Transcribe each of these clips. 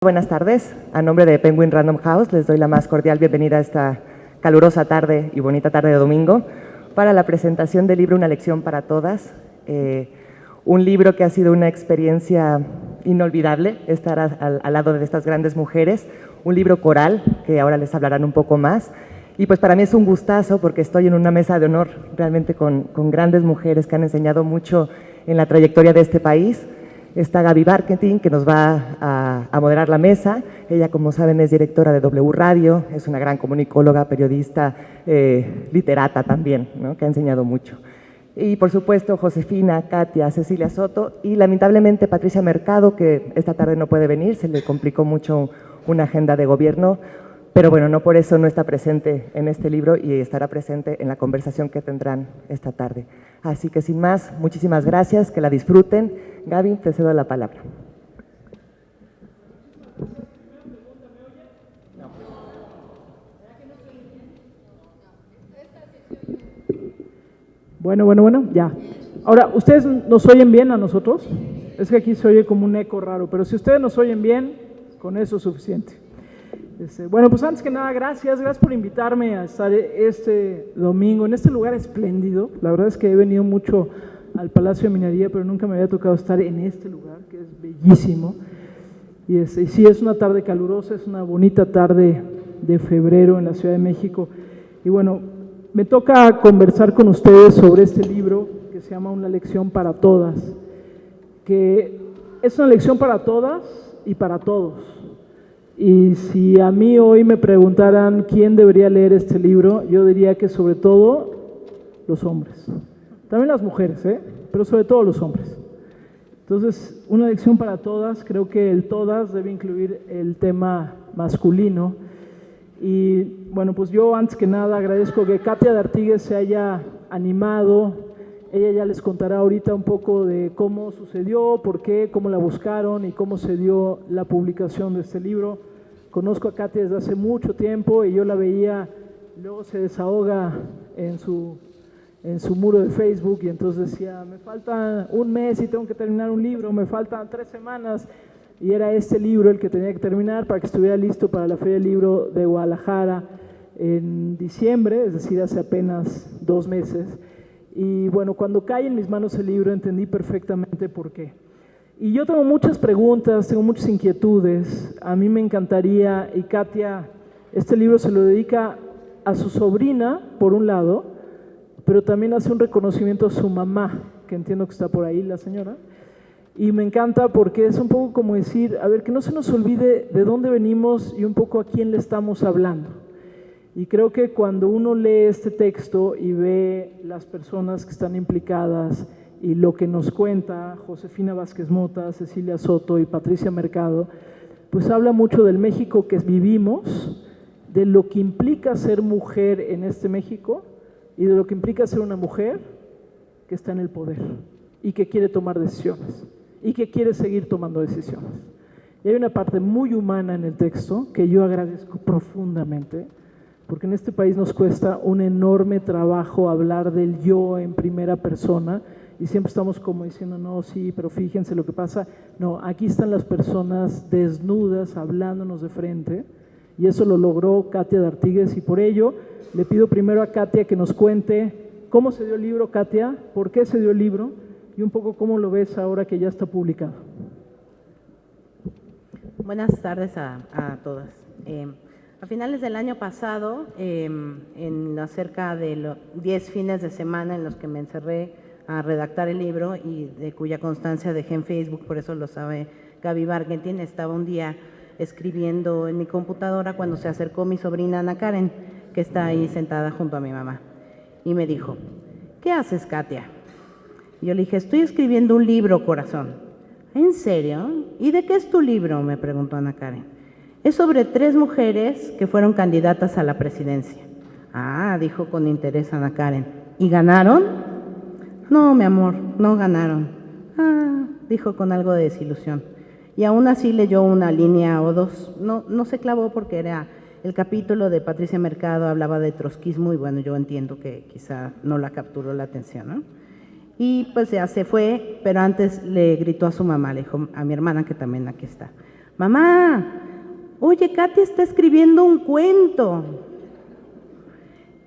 Buenas tardes. A nombre de Penguin Random House les doy la más cordial bienvenida a esta calurosa tarde y bonita tarde de domingo para la presentación del libro Una lección para todas, un libro que ha sido una experiencia inolvidable estar al lado de estas grandes mujeres, un libro coral que ahora les hablarán un poco más. Y pues para mí es un gustazo porque estoy en una mesa de honor realmente con grandes mujeres que han enseñado mucho en la trayectoria de este país. Está Gaby Barkentin, que nos va a moderar la mesa. Ella, como saben, es directora de W Radio, es una gran comunicóloga, periodista, literata también, ¿no?, que ha enseñado mucho. Y, por supuesto, Josefina, Katia, Cecilia Soto y, lamentablemente, Patricia Mercado, que esta tarde no puede venir, se le complicó mucho una agenda de gobierno, pero bueno, no por eso no está presente en este libro y estará presente en la conversación que tendrán esta tarde. Así que sin más, muchísimas gracias, que la disfruten. Gaby, te cedo la palabra. Bueno, ya. Ahora, ¿ustedes nos oyen bien a nosotros? Es que aquí se oye como un eco raro, pero si ustedes nos oyen bien, con eso es suficiente. Bueno, pues antes que nada, gracias por invitarme a estar este domingo en este lugar espléndido. La verdad es que he venido mucho al Palacio de Minería, pero nunca me había tocado estar en este lugar, que es bellísimo. Y sí, es una tarde calurosa, es una bonita tarde de febrero en la Ciudad de México. Y bueno, me toca conversar con ustedes sobre este libro que se llama Una lección para todas, que es una lección para todas y para todos. Y si a mí hoy me preguntaran quién debería leer este libro, yo diría que sobre todo los hombres. También las mujeres, pero sobre todo los hombres. Entonces, una lección para todas, creo que el todas debe incluir el tema masculino. Y bueno, pues yo antes que nada agradezco que Katia de Artigues se haya animado. Ella ya les contará ahorita un poco de cómo sucedió, por qué, cómo la buscaron y cómo se dio la publicación de este libro. Conozco a Katia desde hace mucho tiempo y yo la veía, luego se desahoga en su muro de Facebook y entonces decía, me falta un mes y tengo que terminar un libro, me faltan 3 semanas, y era este libro el que tenía que terminar para que estuviera listo para la Feria del Libro de Guadalajara en diciembre, es decir, hace apenas 2 meses. Y bueno, cuando cae en mis manos el libro entendí perfectamente por qué. Y yo tengo muchas preguntas, tengo muchas inquietudes. A mí me encantaría, y Katia, este libro se lo dedica a su sobrina, por un lado, pero también hace un reconocimiento a su mamá, que entiendo que está por ahí la señora. Y me encanta porque es un poco como decir, a ver, que no se nos olvide de dónde venimos y un poco a quién le estamos hablando. Y creo que cuando uno lee este texto y ve las personas que están implicadas y lo que nos cuenta Josefina Vázquez Mota, Cecilia Soto y Patricia Mercado, pues habla mucho del México que vivimos, de lo que implica ser mujer en este México y de lo que implica ser una mujer que está en el poder y que quiere tomar decisiones y que quiere seguir tomando decisiones. Y hay una parte muy humana en el texto que yo agradezco profundamente, porque en este país nos cuesta un enorme trabajo hablar del yo en primera persona y siempre estamos como diciendo, no, sí, pero fíjense lo que pasa. No, aquí están las personas desnudas hablándonos de frente y eso lo logró Katia de Artigues y por ello le pido primero a Katia que nos cuente cómo se dio el libro, Katia, por qué se dio el libro y un poco cómo lo ves ahora que ya está publicado. Buenas tardes a todas. A finales del año pasado, en cerca de los 10 fines de semana en los que me encerré a redactar el libro y de cuya constancia dejé en Facebook, por eso lo sabe Gaby Barkentin, estaba un día escribiendo en mi computadora cuando se acercó mi sobrina Ana Karen, que está ahí sentada junto a mi mamá, y me dijo, ¿qué haces, Katia? Y yo le dije, estoy escribiendo un libro, corazón. ¿En serio? ¿Y de qué es tu libro?, me preguntó Ana Karen. Es sobre 3 mujeres que fueron candidatas a la presidencia. Ah, dijo con interés Ana Karen. ¿Y ganaron? No, mi amor, no ganaron. Ah, dijo con algo de desilusión. Y aún así leyó una línea o 2. No se clavó porque era el capítulo de Patricia Mercado, hablaba de trotskismo y bueno, yo entiendo que quizá no la capturó la atención, ¿no? Y pues ya se fue, pero antes le gritó a su mamá, le dijo a mi hermana, que también aquí está, mamá, oye, Katy está escribiendo un cuento.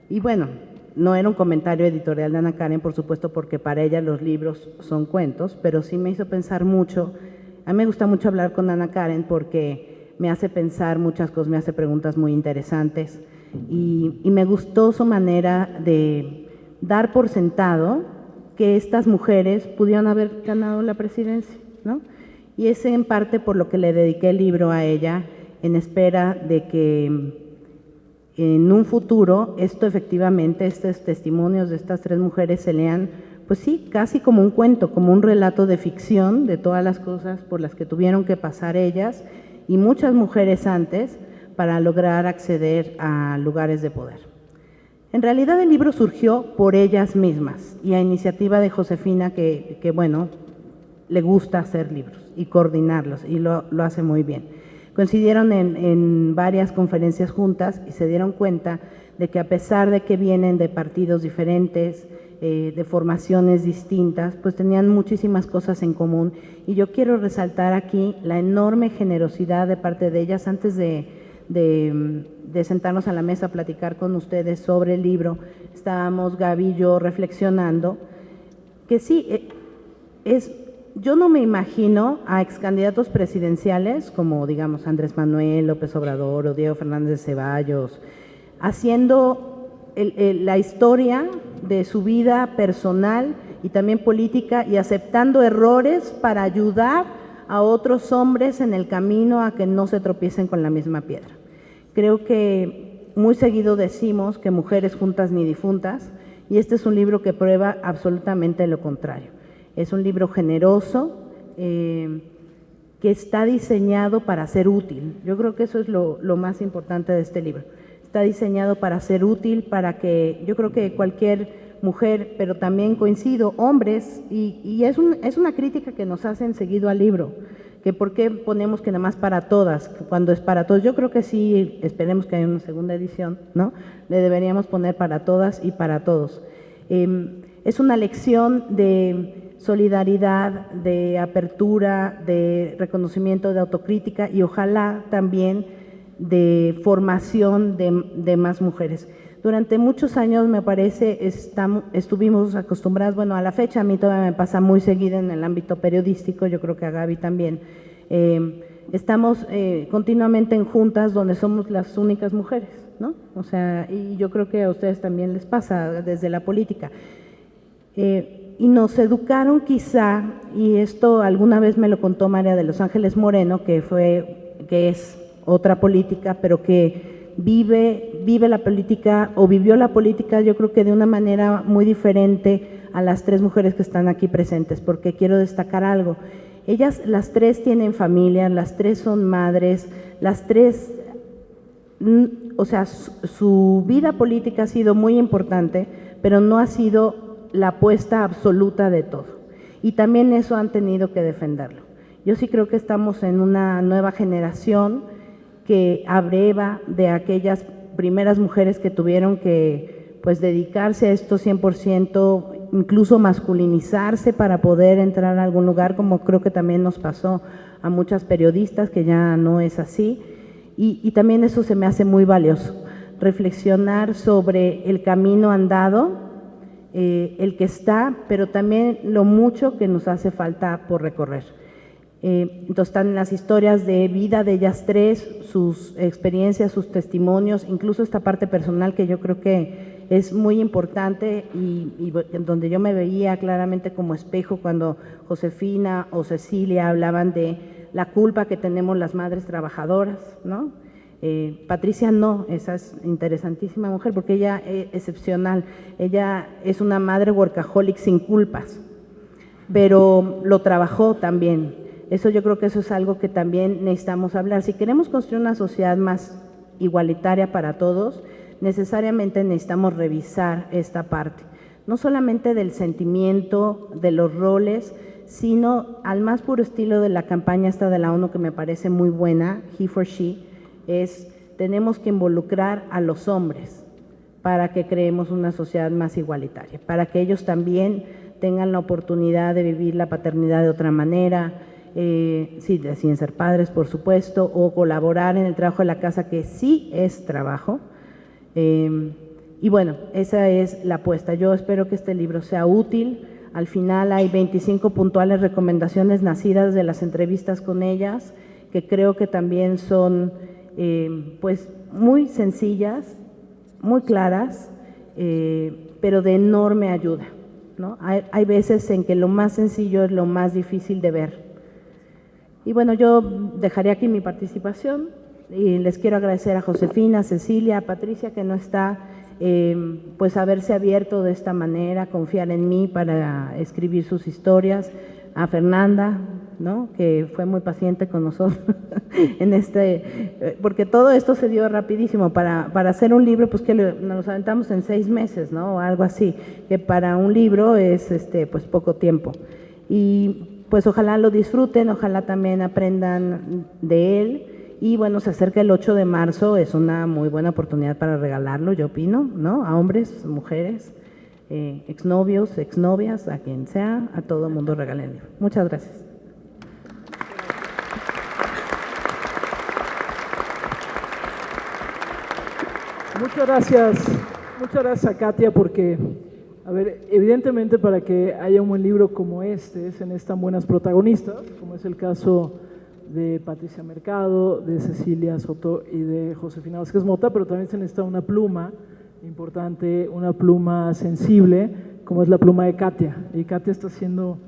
Y bueno, no era un comentario editorial de Ana Karen, por supuesto, porque para ella los libros son cuentos, pero sí me hizo pensar mucho. A mí me gusta mucho hablar con Ana Karen porque me hace pensar muchas cosas, me hace preguntas muy interesantes y me gustó su manera de dar por sentado que estas mujeres pudieron haber ganado la presidencia, ¿no? Y es en parte por lo que le dediqué el libro a ella, en espera de que en un futuro esto efectivamente, estos testimonios de estas tres mujeres se lean, pues sí, casi como un cuento, como un relato de ficción de todas las cosas por las que tuvieron que pasar ellas y muchas mujeres antes para lograr acceder a lugares de poder. En realidad el libro surgió por ellas mismas y a iniciativa de Josefina que bueno, le gusta hacer libros y coordinarlos y lo hace muy bien. Coincidieron en varias conferencias juntas y se dieron cuenta de que a pesar de que vienen de partidos diferentes, de formaciones distintas, pues tenían muchísimas cosas en común. Y yo quiero resaltar aquí la enorme generosidad de parte de ellas. Antes de sentarnos a la mesa a platicar con ustedes sobre el libro, estábamos Gaby y yo reflexionando que sí, yo no me imagino a excandidatos presidenciales como, digamos, Andrés Manuel López Obrador o Diego Fernández de Ceballos, haciendo la historia de su vida personal y también política y aceptando errores para ayudar a otros hombres en el camino a que no se tropiecen con la misma piedra. Creo que muy seguido decimos que mujeres juntas ni difuntas, y este es un libro que prueba absolutamente lo contrario. Es un libro generoso, que está diseñado para ser útil. Yo creo que eso es lo más importante de este libro. Está diseñado para ser útil, para que yo creo que cualquier mujer, pero también coincido, hombres, y es una crítica que nos hacen seguido al libro, que por qué ponemos que nada más para todas, cuando es para todos. Yo creo que sí, esperemos que haya una segunda edición, ¿no? Le deberíamos poner para todas y para todos. Es una lección de solidaridad, de apertura, de reconocimiento, de autocrítica y ojalá también de formación de más mujeres. Durante muchos años, me parece, estuvimos acostumbradas, bueno, a la fecha a mí todavía me pasa muy seguido en el ámbito periodístico, yo creo que a Gaby también, estamos continuamente en juntas donde somos las únicas mujeres, ¿no? O sea, y yo creo que a ustedes también les pasa desde la política. Y nos educaron quizá, y esto alguna vez me lo contó María de los Ángeles Moreno, que es otra política, pero que vive la política o vivió la política, yo creo que de una manera muy diferente a las tres mujeres que están aquí presentes, porque quiero destacar algo. Ellas, las tres tienen familia, las tres son madres, las tres, o sea, su vida política ha sido muy importante, pero no ha sido la apuesta absoluta de todo. Y también eso han tenido que defenderlo. Yo sí creo que estamos en una nueva generación que abreva de aquellas primeras mujeres que tuvieron que pues dedicarse a esto 100%, incluso masculinizarse para poder entrar a algún lugar, como creo que también nos pasó a muchas periodistas, que ya no es así, y también eso se me hace muy valioso, reflexionar sobre el camino andado, el que está, pero también lo mucho que nos hace falta por recorrer. Entonces están las historias de vida de ellas tres, sus experiencias, sus testimonios, incluso esta parte personal que yo creo que es muy importante y donde yo me veía claramente como espejo cuando Josefina o Cecilia hablaban de la culpa que tenemos las madres trabajadoras, ¿no? Patricia no, esa es interesantísima mujer porque ella es excepcional, ella es una madre workaholic sin culpas, pero lo trabajó también. Eso yo creo que eso es algo que también necesitamos hablar. Si queremos construir una sociedad más igualitaria para todos, necesariamente necesitamos revisar esta parte, no solamente del sentimiento, de los roles, sino al más puro estilo de la campaña esta de la ONU que me parece muy buena, He for She, tenemos que involucrar a los hombres para que creemos una sociedad más igualitaria, para que ellos también tengan la oportunidad de vivir la paternidad de otra manera, sí, sin ser padres, por supuesto, o colaborar en el trabajo de la casa, que sí es trabajo. Y bueno, esa es la apuesta. Yo espero que este libro sea útil. Al final hay 25 puntuales recomendaciones nacidas de las entrevistas con ellas, que creo que también son pues muy sencillas, muy claras, pero de enorme ayuda, ¿no? Hay veces en que lo más sencillo es lo más difícil de ver. Y bueno, yo dejaré aquí mi participación y les quiero agradecer a Josefina, a Cecilia, a Patricia, que no está, pues haberse abierto de esta manera, confiar en mí para escribir sus historias, a Fernanda, ¿no?, que fue muy paciente con nosotros porque todo esto se dio rapidísimo. Para hacer un libro, pues que nos aventamos en 6 meses, ¿no?, o algo así, que para un libro es pues poco tiempo. Y pues ojalá lo disfruten, ojalá también aprendan de él. Y bueno, se acerca el 8 de marzo, es una muy buena oportunidad para regalarlo, yo opino, ¿no?, a hombres, mujeres, exnovios, exnovias, a quien sea, a todo el mundo regalen el libro. Muchas gracias. Muchas gracias a Katia, porque, a ver, evidentemente para que haya un buen libro como este, se necesitan buenas protagonistas, como es el caso de Patricia Mercado, de Cecilia Soto y de Josefina Vázquez Mota, pero también se necesita una pluma importante, una pluma sensible, como es la pluma de Katia. Y Katia está siendo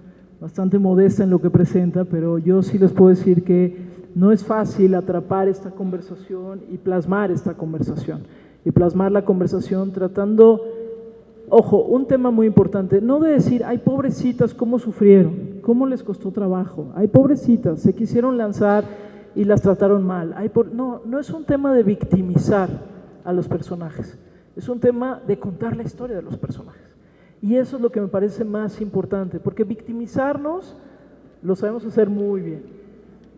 bastante modesta en lo que presenta, pero yo sí les puedo decir que no es fácil atrapar esta conversación y plasmar esta conversación. Y plasmar la conversación tratando, ojo, un tema muy importante, no de decir, ay, pobrecitas, cómo sufrieron, cómo les costó trabajo, ay, pobrecitas, se quisieron lanzar y las trataron mal. No es un tema de victimizar a los personajes, es un tema de contar la historia de los personajes. Y eso es lo que me parece más importante, porque victimizarnos lo sabemos hacer muy bien.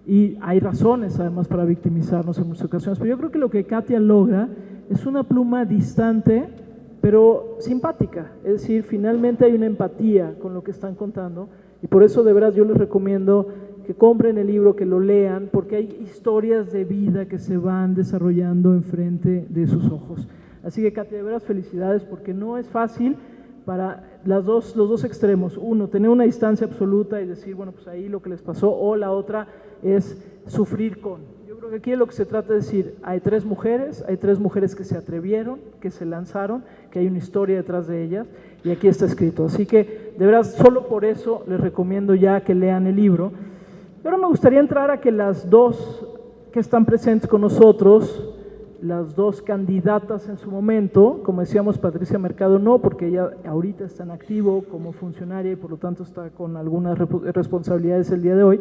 Y hay razones además para victimizarnos en muchas ocasiones, pero yo creo que lo que Katia logra es una pluma distante, pero simpática, es decir, finalmente hay una empatía con lo que están contando, y por eso de veras yo les recomiendo que compren el libro, que lo lean, porque hay historias de vida que se van desarrollando enfrente de sus ojos. Así que Katia, de veras felicidades, porque no es fácil para los dos extremos, uno, tener una distancia absoluta y decir, bueno, pues ahí lo que les pasó, o la otra es sufrir con. Yo creo que aquí lo que se trata de decir, hay 3 mujeres que se atrevieron, que se lanzaron, que hay una historia detrás de ellas, y aquí está escrito. Así que, de verdad, solo por eso les recomiendo ya que lean el libro. Y ahora me gustaría entrar a que las 2 que están presentes con nosotros, las 2 candidatas en su momento, como decíamos, Patricia Mercado no, porque ella ahorita está en activo como funcionaria y por lo tanto está con algunas responsabilidades el día de hoy,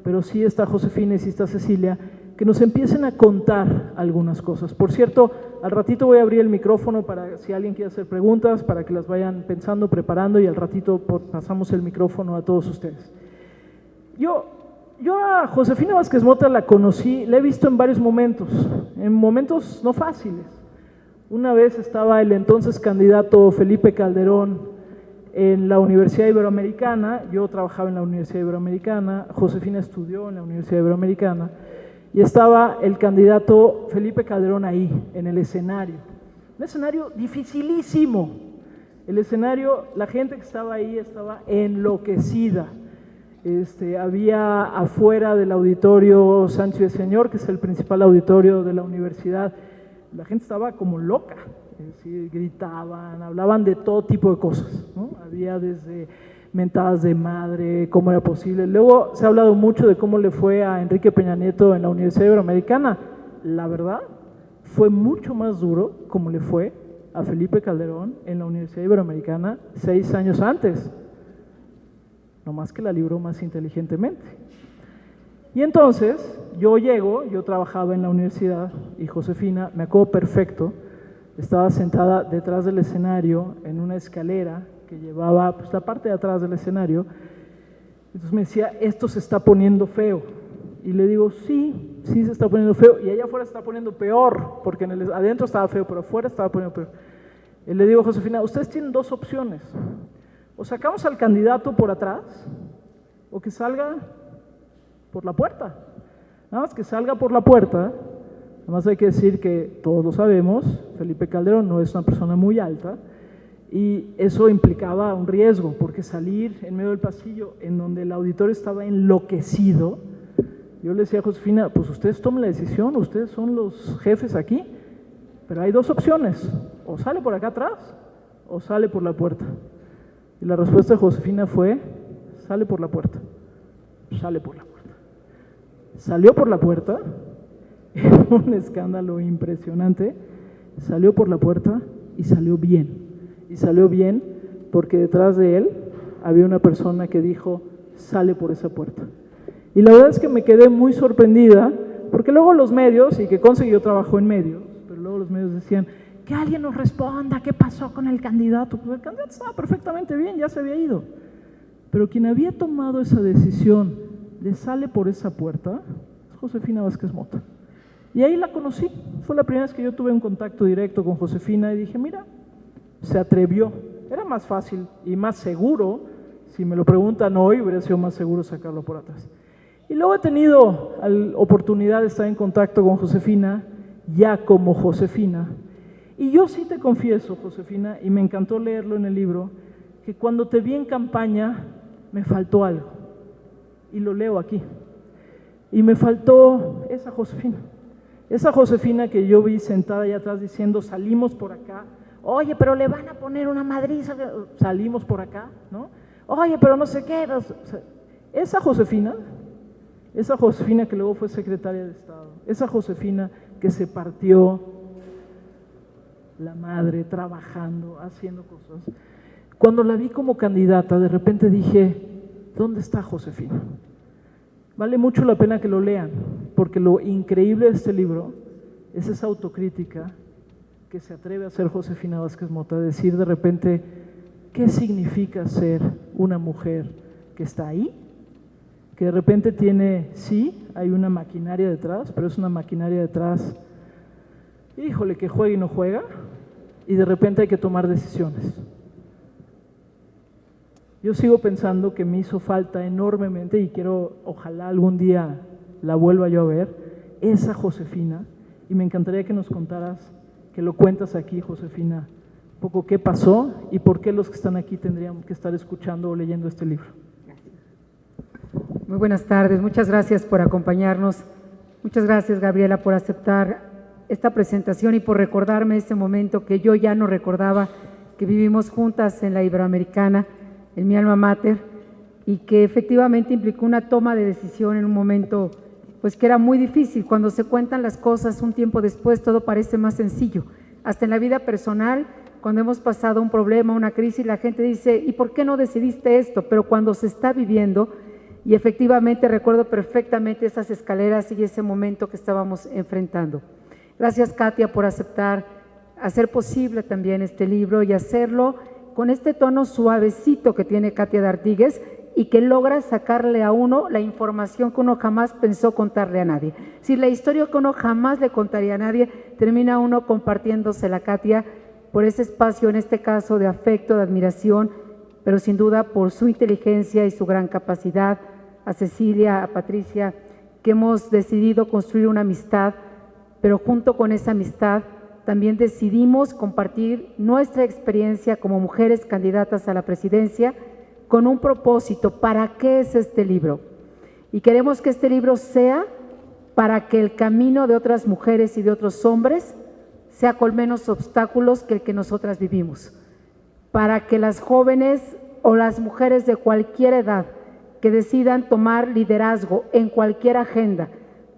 pero sí está Josefina y sí está Cecilia, que nos empiecen a contar algunas cosas. Por cierto, al ratito voy a abrir el micrófono para si alguien quiere hacer preguntas, para que las vayan pensando, preparando, y al ratito pasamos el micrófono a todos ustedes. Yo a Josefina Vázquez Mota la conocí, la he visto en varios momentos, en momentos no fáciles. Una vez estaba el entonces candidato Felipe Calderón en la Universidad Iberoamericana, yo trabajaba en la Universidad Iberoamericana, Josefina estudió en la Universidad Iberoamericana, y estaba el candidato Felipe Calderón ahí, en el escenario. Un escenario dificilísimo. El escenario, la gente que estaba ahí estaba enloquecida. Había afuera del auditorio Sánchez de Señor, que es el principal auditorio de la universidad, la gente estaba como loca, es decir, gritaban, hablaban de todo tipo de cosas, ¿no? Había desde mentadas de madre, cómo era posible. Luego se ha hablado mucho de cómo le fue a Enrique Peña Nieto en la Universidad Iberoamericana. La verdad, fue mucho más duro como le fue a Felipe Calderón en la Universidad Iberoamericana 6 años antes. No más que la libró más inteligentemente. Y entonces, yo trabajaba en la universidad y Josefina, me acuerdo perfecto, estaba sentada detrás del escenario en una escalera que llevaba pues, la parte de atrás del escenario. Entonces me decía, esto se está poniendo feo. Y le digo, sí se está poniendo feo. Y allá afuera se está poniendo peor, porque adentro estaba feo, pero afuera estaba poniendo peor. Y le digo, Josefina, ustedes tienen 2 opciones. O sacamos al candidato por atrás, o que salga por la puerta. Nada más que salga por la puerta. Nada más hay que decir que todos lo sabemos, Felipe Calderón no es una persona muy alta y eso implicaba un riesgo, porque salir en medio del pasillo en donde el auditorio estaba enloquecido, yo le decía a Josefina, pues ustedes tomen la decisión, ustedes son los jefes aquí, pero hay dos opciones, o sale por acá atrás o sale por la puerta. Y la respuesta de Josefina fue, sale por la puerta, sale por la puerta. Salió por la puerta, era un escándalo impresionante, salió por la puerta y salió bien. Y salió bien porque detrás de él había una persona que dijo, sale por esa puerta. Y la verdad es que me quedé muy sorprendida, porque luego los medios, y que consiguió trabajo en medios, pero luego los medios decían, que alguien nos responda, ¿qué pasó con el candidato? Pues el candidato estaba perfectamente bien, ya se había ido. Pero quien había tomado esa decisión de sale por esa puerta es Josefina Vázquez Mota. Y ahí la conocí, fue la primera vez que yo tuve un contacto directo con Josefina y dije, mira, se atrevió, era más fácil y más seguro, si me lo preguntan hoy, hubiera sido más seguro sacarlo por atrás. Y luego he tenido la oportunidad de estar en contacto con Josefina, ya como Josefina. Y yo sí te confieso, Josefina, y me encantó leerlo en el libro, que cuando te vi en campaña me faltó algo. Y lo leo aquí. Y me faltó esa Josefina que yo vi sentada allá atrás diciendo, salimos por acá. Oye, pero le van a poner una madriza, salimos por acá, ¿no? Oye, pero no sé qué. O sea, esa Josefina que luego fue secretaria de Estado, esa Josefina que se partió la madre trabajando, haciendo cosas. Cuando la vi como candidata, de repente dije, ¿dónde está Josefina? Vale mucho la pena que lo lean, porque lo increíble de este libro es esa autocrítica que se atreve a hacer Josefina Vázquez Mota, decir de repente, ¿qué significa ser una mujer que está ahí? Que de repente tiene, sí, hay una maquinaria detrás, pero es una maquinaria detrás, híjole, que juega y no juega, y de repente hay que tomar decisiones. Yo sigo pensando que me hizo falta enormemente, y quiero, ojalá algún día la vuelva yo a ver, esa Josefina, y me encantaría que nos contaras, que lo cuentas aquí, Josefina, un poco qué pasó y por qué los que están aquí tendrían que estar escuchando o leyendo este libro. Muy buenas tardes, muchas gracias por acompañarnos. Muchas gracias, Gabriela, por aceptar esta presentación y por recordarme este momento que yo ya no recordaba, que vivimos juntas en la Iberoamericana, en mi alma mater, y que efectivamente implicó una toma de decisión en un momento pues que era muy difícil. Cuando se cuentan las cosas un tiempo después todo parece más sencillo. Hasta en la vida personal, cuando hemos pasado un problema, una crisis, la gente dice, ¿y por qué no decidiste esto? Pero cuando se está viviendo, y efectivamente recuerdo perfectamente esas escaleras y ese momento que estábamos enfrentando. Gracias, Katia, por aceptar, hacer posible también este libro y hacerlo con este tono suavecito que tiene Katia D'Artigues y que logra sacarle a uno la información que uno jamás pensó contarle a nadie. Si la historia que uno jamás le contaría a nadie, termina uno compartiéndosela, Katia, por ese espacio, en este caso, de afecto, de admiración, pero sin duda por su inteligencia y su gran capacidad, a Cecilia, a Patricia, que hemos decidido construir una amistad, pero junto con esa amistad también decidimos compartir nuestra experiencia como mujeres candidatas a la presidencia con un propósito. ¿Para qué es este libro? Y queremos que este libro sea para que el camino de otras mujeres y de otros hombres sea con menos obstáculos que el que nosotras vivimos, para que las jóvenes o las mujeres de cualquier edad que decidan tomar liderazgo en cualquier agenda,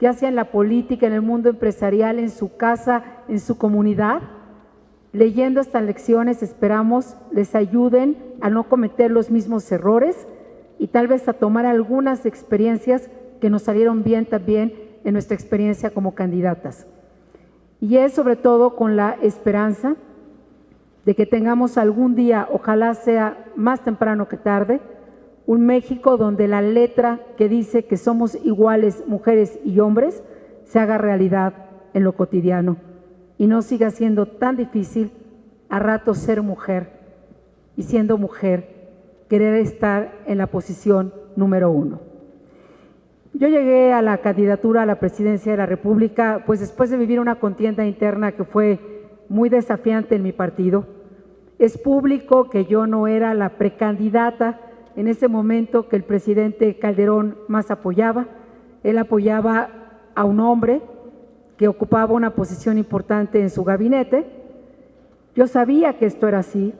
ya sea en la política, en el mundo empresarial, en su casa, en su comunidad, leyendo estas lecciones esperamos les ayuden a no cometer los mismos errores y tal vez a tomar algunas experiencias que nos salieron bien también en nuestra experiencia como candidatas. Y es sobre todo con la esperanza de que tengamos algún día, ojalá sea más temprano que tarde, un México donde la letra que dice que somos iguales mujeres y hombres se haga realidad en lo cotidiano y no siga siendo tan difícil a ratos ser mujer y siendo mujer querer estar en la posición número 1. Yo llegué a la candidatura a la presidencia de la República, pues después de vivir una contienda interna que fue muy desafiante en mi partido. Es público que yo no era la precandidata en ese momento que el presidente Calderón más apoyaba. Él apoyaba a un hombre que ocupaba una posición importante en su gabinete. Yo sabía que esto era así.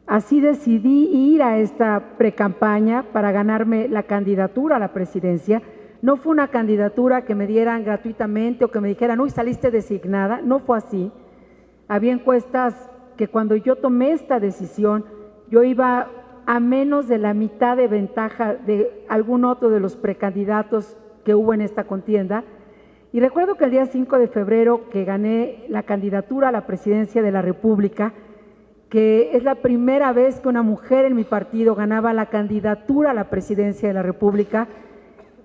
Así decidí ir a esta precampaña para ganarme la candidatura a la presidencia. No fue una candidatura que me dieran gratuitamente o que me dijeran, uy, saliste designada. No fue así. Había encuestas que cuando yo tomé esta decisión, yo iba a menos de la mitad de ventaja de algún otro de los precandidatos que hubo en esta contienda. Y recuerdo que el día 5 de febrero que gané la candidatura a la presidencia de la República, que es la primera vez que una mujer en mi partido ganaba la candidatura a la presidencia de la República,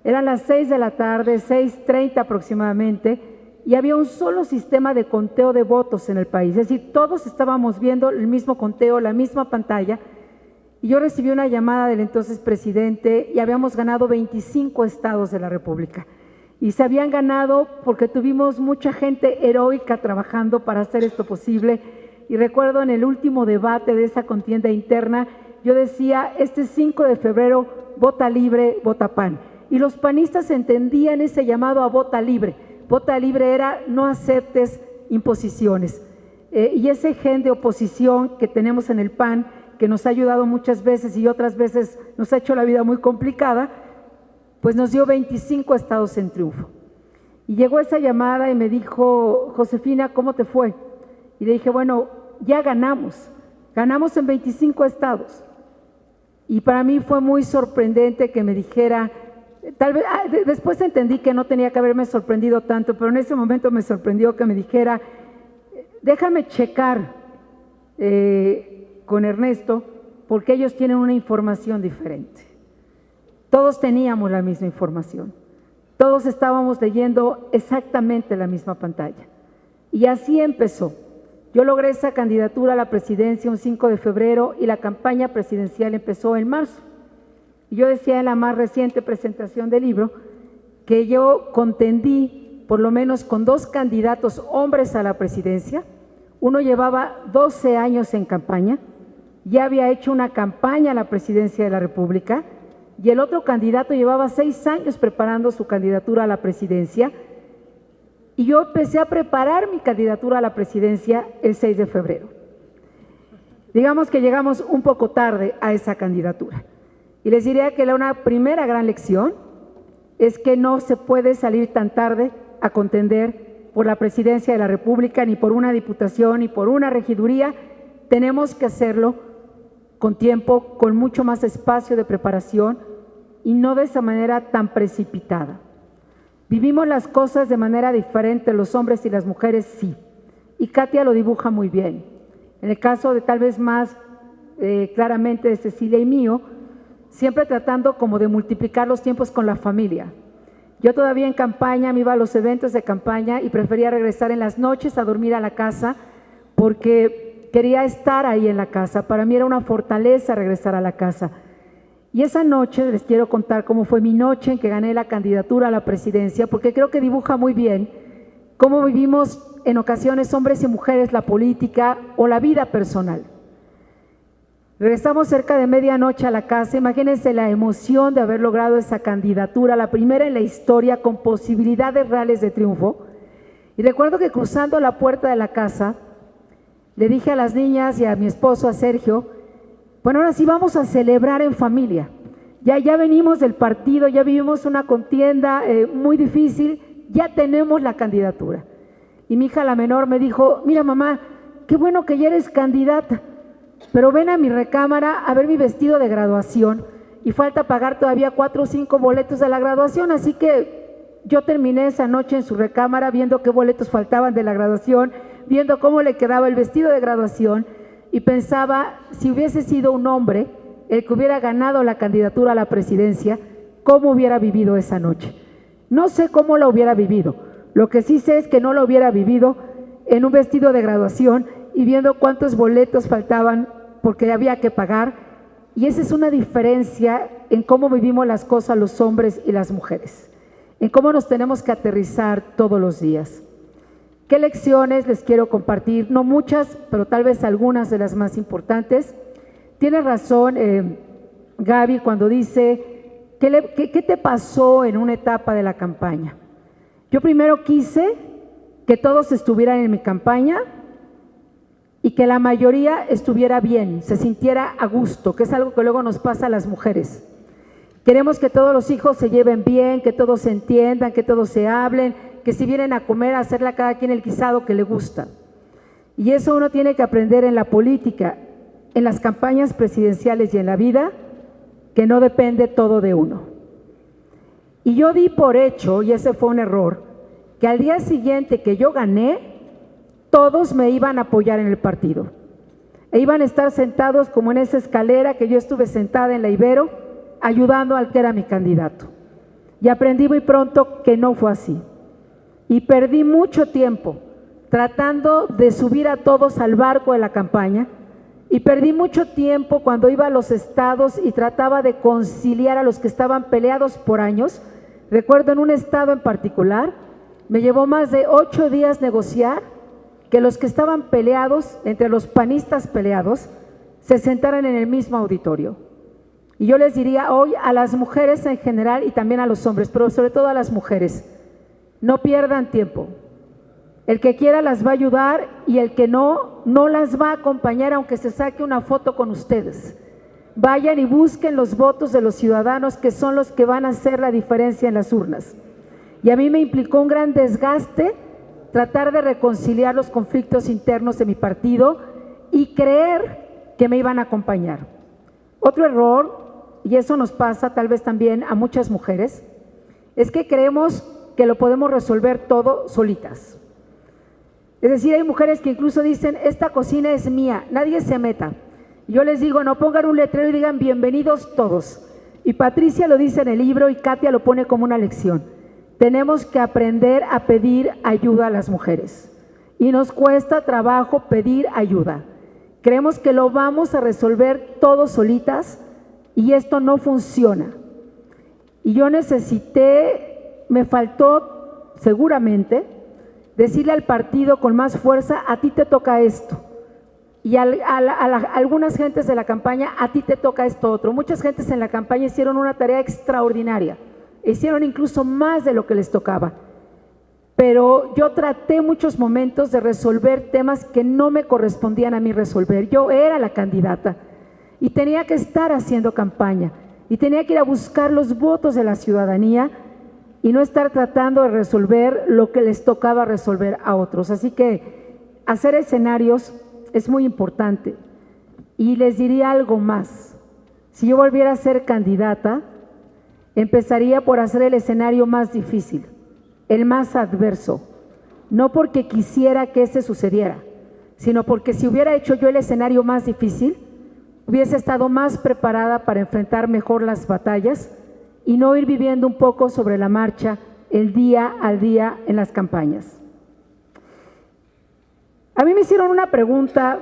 eran las 6 de la tarde, 6:30 aproximadamente, y había un solo sistema de conteo de votos en el país, es decir, todos estábamos viendo el mismo conteo, la misma pantalla, y yo recibí una llamada del entonces presidente y habíamos ganado 25 estados de la República. Y se habían ganado porque tuvimos mucha gente heroica trabajando para hacer esto posible. Y recuerdo en el último debate de esa contienda interna, yo decía, este 5 de febrero, vota libre, vota PAN. Y los panistas entendían ese llamado a vota libre. Vota libre era no aceptes imposiciones. Y ese gen de oposición que tenemos en el PAN, que nos ha ayudado muchas veces y otras veces nos ha hecho la vida muy complicada, pues nos dio 25 estados en triunfo. Y llegó esa llamada y me dijo, Josefina, ¿cómo te fue? Y le dije, bueno, ya ganamos en 25 estados. Y para mí fue muy sorprendente que me dijera, tal vez, después entendí que no tenía que haberme sorprendido tanto, pero en ese momento me sorprendió que me dijera, déjame checar con Ernesto, porque ellos tienen una información diferente. Todos teníamos la misma información, todos estábamos leyendo exactamente la misma pantalla. Y así empezó. Yo logré esa candidatura a la presidencia un 5 de febrero y la campaña presidencial empezó en marzo. Y yo decía en la más reciente presentación del libro que yo contendí por lo menos con 2 candidatos hombres a la presidencia. Uno llevaba 12 años en campaña, ya había hecho una campaña a la presidencia de la República, y el otro candidato llevaba 6 años preparando su candidatura a la presidencia, y yo empecé a preparar mi candidatura a la presidencia el 6 de febrero. Digamos que llegamos un poco tarde a esa candidatura, y les diría que una primera gran lección es que no se puede salir tan tarde a contender por la presidencia de la República, ni por una diputación, ni por una regiduría. Tenemos que hacerlo con tiempo, con mucho más espacio de preparación y no de esa manera tan precipitada. Vivimos las cosas de manera diferente, los hombres y las mujeres sí, y Katia lo dibuja muy bien. En el caso de tal vez más claramente de Cecilia y mío, siempre tratando como de multiplicar los tiempos con la familia. Yo todavía en campaña me iba a los eventos de campaña y prefería regresar en las noches a dormir a la casa porque quería estar ahí en la casa. Para mí era una fortaleza regresar a la casa. Y esa noche les quiero contar cómo fue mi noche en que gané la candidatura a la presidencia, porque creo que dibuja muy bien cómo vivimos en ocasiones hombres y mujeres la política o la vida personal. Regresamos cerca de medianoche a la casa. Imagínense la emoción de haber logrado esa candidatura, la primera en la historia con posibilidades reales de triunfo. Y recuerdo que cruzando la puerta de la casa, le dije a las niñas y a mi esposo, a Sergio, bueno, ahora sí vamos a celebrar en familia. Ya venimos del partido, ya vivimos una contienda muy difícil, ya tenemos la candidatura. Y mi hija, la menor, me dijo, mira mamá, qué bueno que ya eres candidata, pero ven a mi recámara a ver mi vestido de graduación y falta pagar todavía 4 o 5 boletos de la graduación, así que yo terminé esa noche en su recámara viendo qué boletos faltaban de la graduación, viendo cómo le quedaba el vestido de graduación y pensaba, si hubiese sido un hombre el que hubiera ganado la candidatura a la presidencia, ¿cómo hubiera vivido esa noche? No sé cómo la hubiera vivido, lo que sí sé es que no la hubiera vivido en un vestido de graduación y viendo cuántos boletos faltaban porque había que pagar, y esa es una diferencia en cómo vivimos las cosas los hombres y las mujeres. en cómo nos tenemos que aterrizar todos los días. ¿Qué lecciones les quiero compartir? No muchas, pero tal vez algunas de las más importantes. Tiene razón Gaby cuando dice, ¿qué te pasó en una etapa de la campaña? Yo primero quise que todos estuvieran en mi campaña y que la mayoría estuviera bien, se sintiera a gusto, que es algo que luego nos pasa a las mujeres. Queremos que todos los hijos se lleven bien, que todos se entiendan, que todos se hablen, que si vienen a comer, hacerle a cada quien el guisado que le gusta. Y eso uno tiene que aprender en la política, en las campañas presidenciales y en la vida, que no depende todo de uno. Y yo di por hecho, y ese fue un error, que al día siguiente que yo gané, todos me iban a apoyar en el partido. E iban a estar sentados como en esa escalera que yo estuve sentada en la Ibero, ayudando al que era mi candidato. Y aprendí muy pronto que no fue así. Y perdí mucho tiempo tratando de subir a todos al barco de la campaña, y perdí mucho tiempo cuando iba a los estados y trataba de conciliar a los que estaban peleados por años. Recuerdo en un estado en particular, me llevó más de 8 días negociar que los que estaban peleados, entre los panistas peleados, se sentaran en el mismo auditorio. Y yo les diría hoy a las mujeres en general y también a los hombres, pero sobre todo a las mujeres, no pierdan tiempo. El que quiera las va a ayudar y el que no, no las va a acompañar aunque se saque una foto con ustedes. Vayan y busquen los votos de los ciudadanos que son los que van a hacer la diferencia en las urnas. Y a mí me implicó un gran desgaste tratar de reconciliar los conflictos internos de mi partido y creer que me iban a acompañar. Otro error, y eso nos pasa tal vez también a muchas mujeres, es que creemos que lo podemos resolver todo solitas. Es decir, hay mujeres que incluso dicen, esta cocina es mía, nadie se meta. Y yo les digo, no, pongan un letrero y digan, bienvenidos todos. Y Patricia lo dice en el libro y Katia lo pone como una lección. Tenemos que aprender a pedir ayuda a las mujeres. Y nos cuesta trabajo pedir ayuda. Creemos que lo vamos a resolver todos solitas y esto no funciona. Y yo me faltó seguramente decirle al partido con más fuerza, a ti te toca esto. Y a algunas gentes de la campaña, a ti te toca esto otro. Muchas gentes en la campaña hicieron una tarea extraordinaria. Hicieron incluso más de lo que les tocaba. Pero yo traté muchos momentos de resolver temas que no me correspondían a mí resolver. Yo era la candidata y tenía que estar haciendo campaña y tenía que ir a buscar los votos de la ciudadanía y no estar tratando de resolver lo que les tocaba resolver a otros. Así que hacer escenarios es muy importante. Y les diría algo más. Si yo volviera a ser candidata, empezaría por hacer el escenario más difícil, el más adverso. No porque quisiera que ese sucediera, sino porque si hubiera hecho yo el escenario más difícil, hubiese estado más preparada para enfrentar mejor las batallas y no ir viviendo un poco sobre la marcha el día al día en las campañas. A mí me hicieron una pregunta,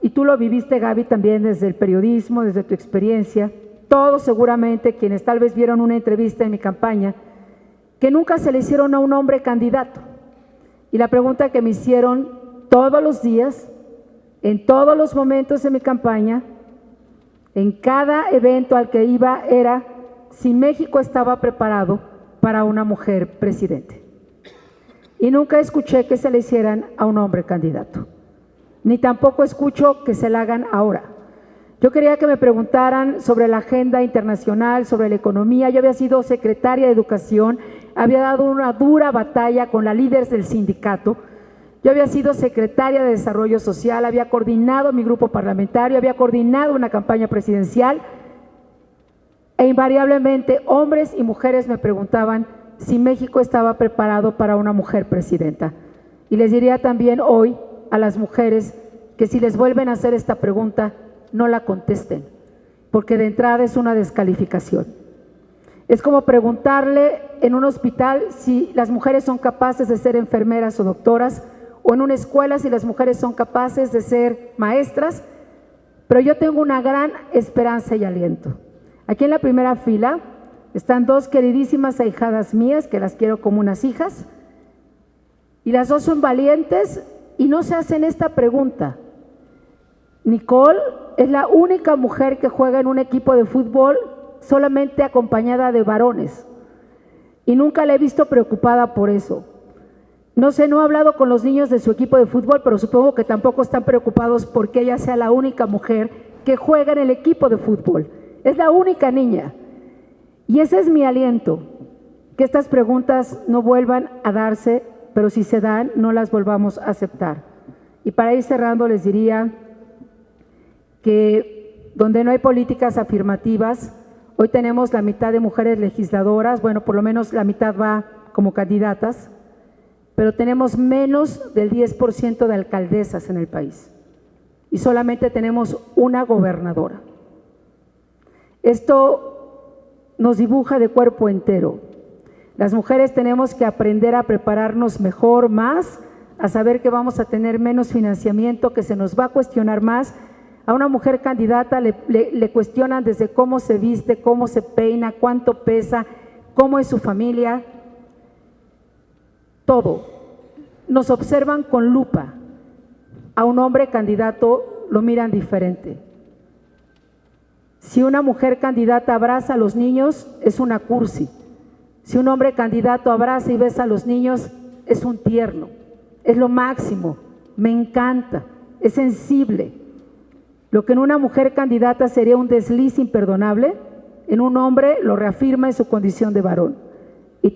y tú lo viviste, Gaby, también desde el periodismo, desde tu experiencia, todos seguramente quienes tal vez vieron una entrevista en mi campaña, que nunca se le hicieron a un hombre candidato. Y la pregunta que me hicieron todos los días, en todos los momentos de mi campaña, en cada evento al que iba, era si México estaba preparado para una mujer presidente. Y nunca escuché que se le hicieran a un hombre candidato, ni tampoco escucho que se la hagan ahora. Yo quería que me preguntaran sobre la agenda internacional, sobre la economía. Yo había sido secretaria de Educación, había dado una dura batalla con la líder del sindicato. Yo había sido secretaria de Desarrollo Social, había coordinado mi grupo parlamentario, había coordinado una campaña presidencial e invariablemente hombres y mujeres me preguntaban si México estaba preparado para una mujer presidenta. Y les diría también hoy a las mujeres que si les vuelven a hacer esta pregunta, no la contesten, porque de entrada es una descalificación. Es como preguntarle en un hospital si las mujeres son capaces de ser enfermeras o doctoras, o en una escuela si las mujeres son capaces de ser maestras, pero yo tengo una gran esperanza y aliento. Aquí en la primera fila Están dos queridísimas ahijadas mías, que las quiero como unas hijas, y las dos son valientes y no se hacen esta pregunta. Nicole es la única mujer que juega en un equipo de fútbol solamente acompañada de varones, y nunca la he visto preocupada por eso. No sé, no he hablado con los niños de su equipo de fútbol, pero supongo que tampoco están preocupados porque ella sea la única mujer que juega en el equipo de fútbol. Es la única niña. Y ese es mi aliento, que estas preguntas no vuelvan a darse, pero si se dan, no las volvamos a aceptar. Y para ir cerrando, les diría que donde no hay políticas afirmativas, hoy tenemos la mitad de mujeres legisladoras, bueno, por lo menos la mitad va como candidatas, pero tenemos menos del 10% de alcaldesas en el país y solamente tenemos una gobernadora. Esto nos dibuja de cuerpo entero. Las mujeres tenemos que aprender a prepararnos mejor, más, a saber que vamos a tener menos financiamiento, que se nos va a cuestionar más. A una mujer candidata le cuestionan desde cómo se viste, cómo se peina, cuánto pesa, cómo es su familia, todo. Nos observan con lupa. A un hombre candidato lo miran diferente. Si una mujer candidata abraza a los niños, es una cursi. Si un hombre candidato abraza y besa a los niños, es un tierno. Es lo máximo. Me encanta. Es sensible. Lo que en una mujer candidata sería un desliz imperdonable, en un hombre lo reafirma en su condición de varón. Y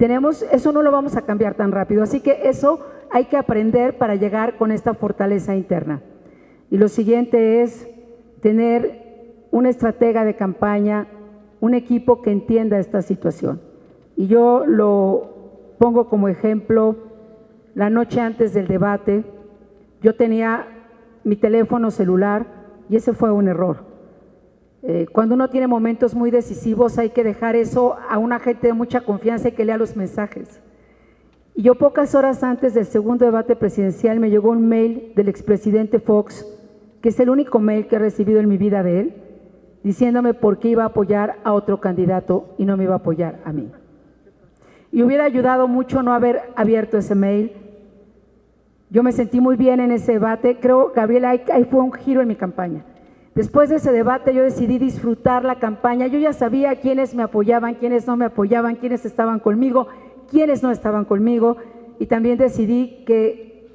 eso no lo vamos a cambiar tan rápido. Así que eso hay que aprender para llegar con esta fortaleza interna. Y lo siguiente es tener una estratega de campaña, un equipo que entienda esta situación. Y yo lo pongo como ejemplo, la noche antes del debate, yo tenía mi teléfono celular y ese fue un error. Cuando uno tiene momentos muy decisivos hay que dejar eso a una gente de mucha confianza y que lea los mensajes. Y yo pocas horas antes del segundo debate presidencial me llegó un mail del expresidente Fox, que es el único mail que he recibido en mi vida de él, diciéndome por qué iba a apoyar a otro candidato y no me iba a apoyar a mí. Y hubiera ayudado mucho no haber abierto ese mail. Yo me sentí muy bien en ese debate. Creo, Gabriela, ahí fue un giro en mi campaña. Después de ese debate yo decidí disfrutar la campaña. Yo ya sabía quiénes me apoyaban, quiénes no me apoyaban, quiénes estaban conmigo, quiénes no estaban conmigo. Y también decidí que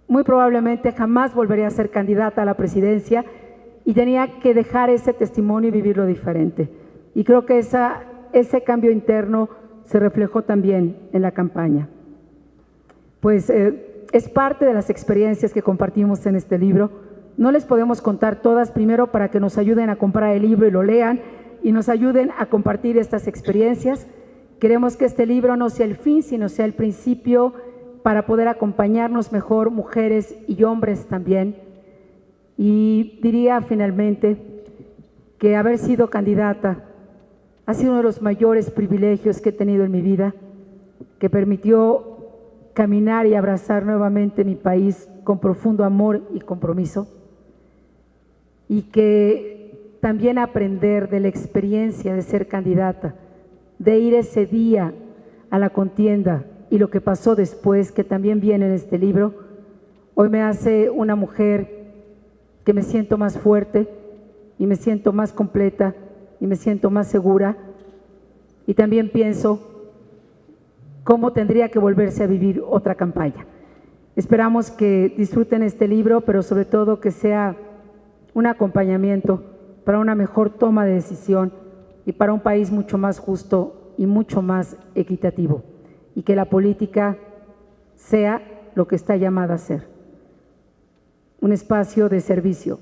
muy probablemente jamás volvería a ser candidata a la presidencia y tenía que dejar ese testimonio y vivirlo diferente. Y creo que ese cambio interno se reflejó también en la campaña. Pues es parte de las experiencias que compartimos en este libro. No les podemos contar todas, primero para que nos ayuden a comprar el libro y lo lean y nos ayuden a compartir estas experiencias. Queremos que este libro no sea el fin, sino sea el principio para poder acompañarnos mejor, mujeres y hombres también. Y diría finalmente que haber sido candidata ha sido uno de los mayores privilegios que he tenido en mi vida, que permitió caminar y abrazar nuevamente mi país con profundo amor y compromiso, y que también aprender de la experiencia de ser candidata, de ir ese día a la contienda y lo que pasó después, que también viene en este libro, hoy me hace una mujer que me siento más fuerte y me siento más completa y me siento más segura, y también pienso cómo tendría que volverse a vivir otra campaña. Esperamos que disfruten este libro, pero sobre todo que sea un acompañamiento para una mejor toma de decisión y para un país mucho más justo y mucho más equitativo, y que la política sea lo que está llamada a ser: un espacio de servicio,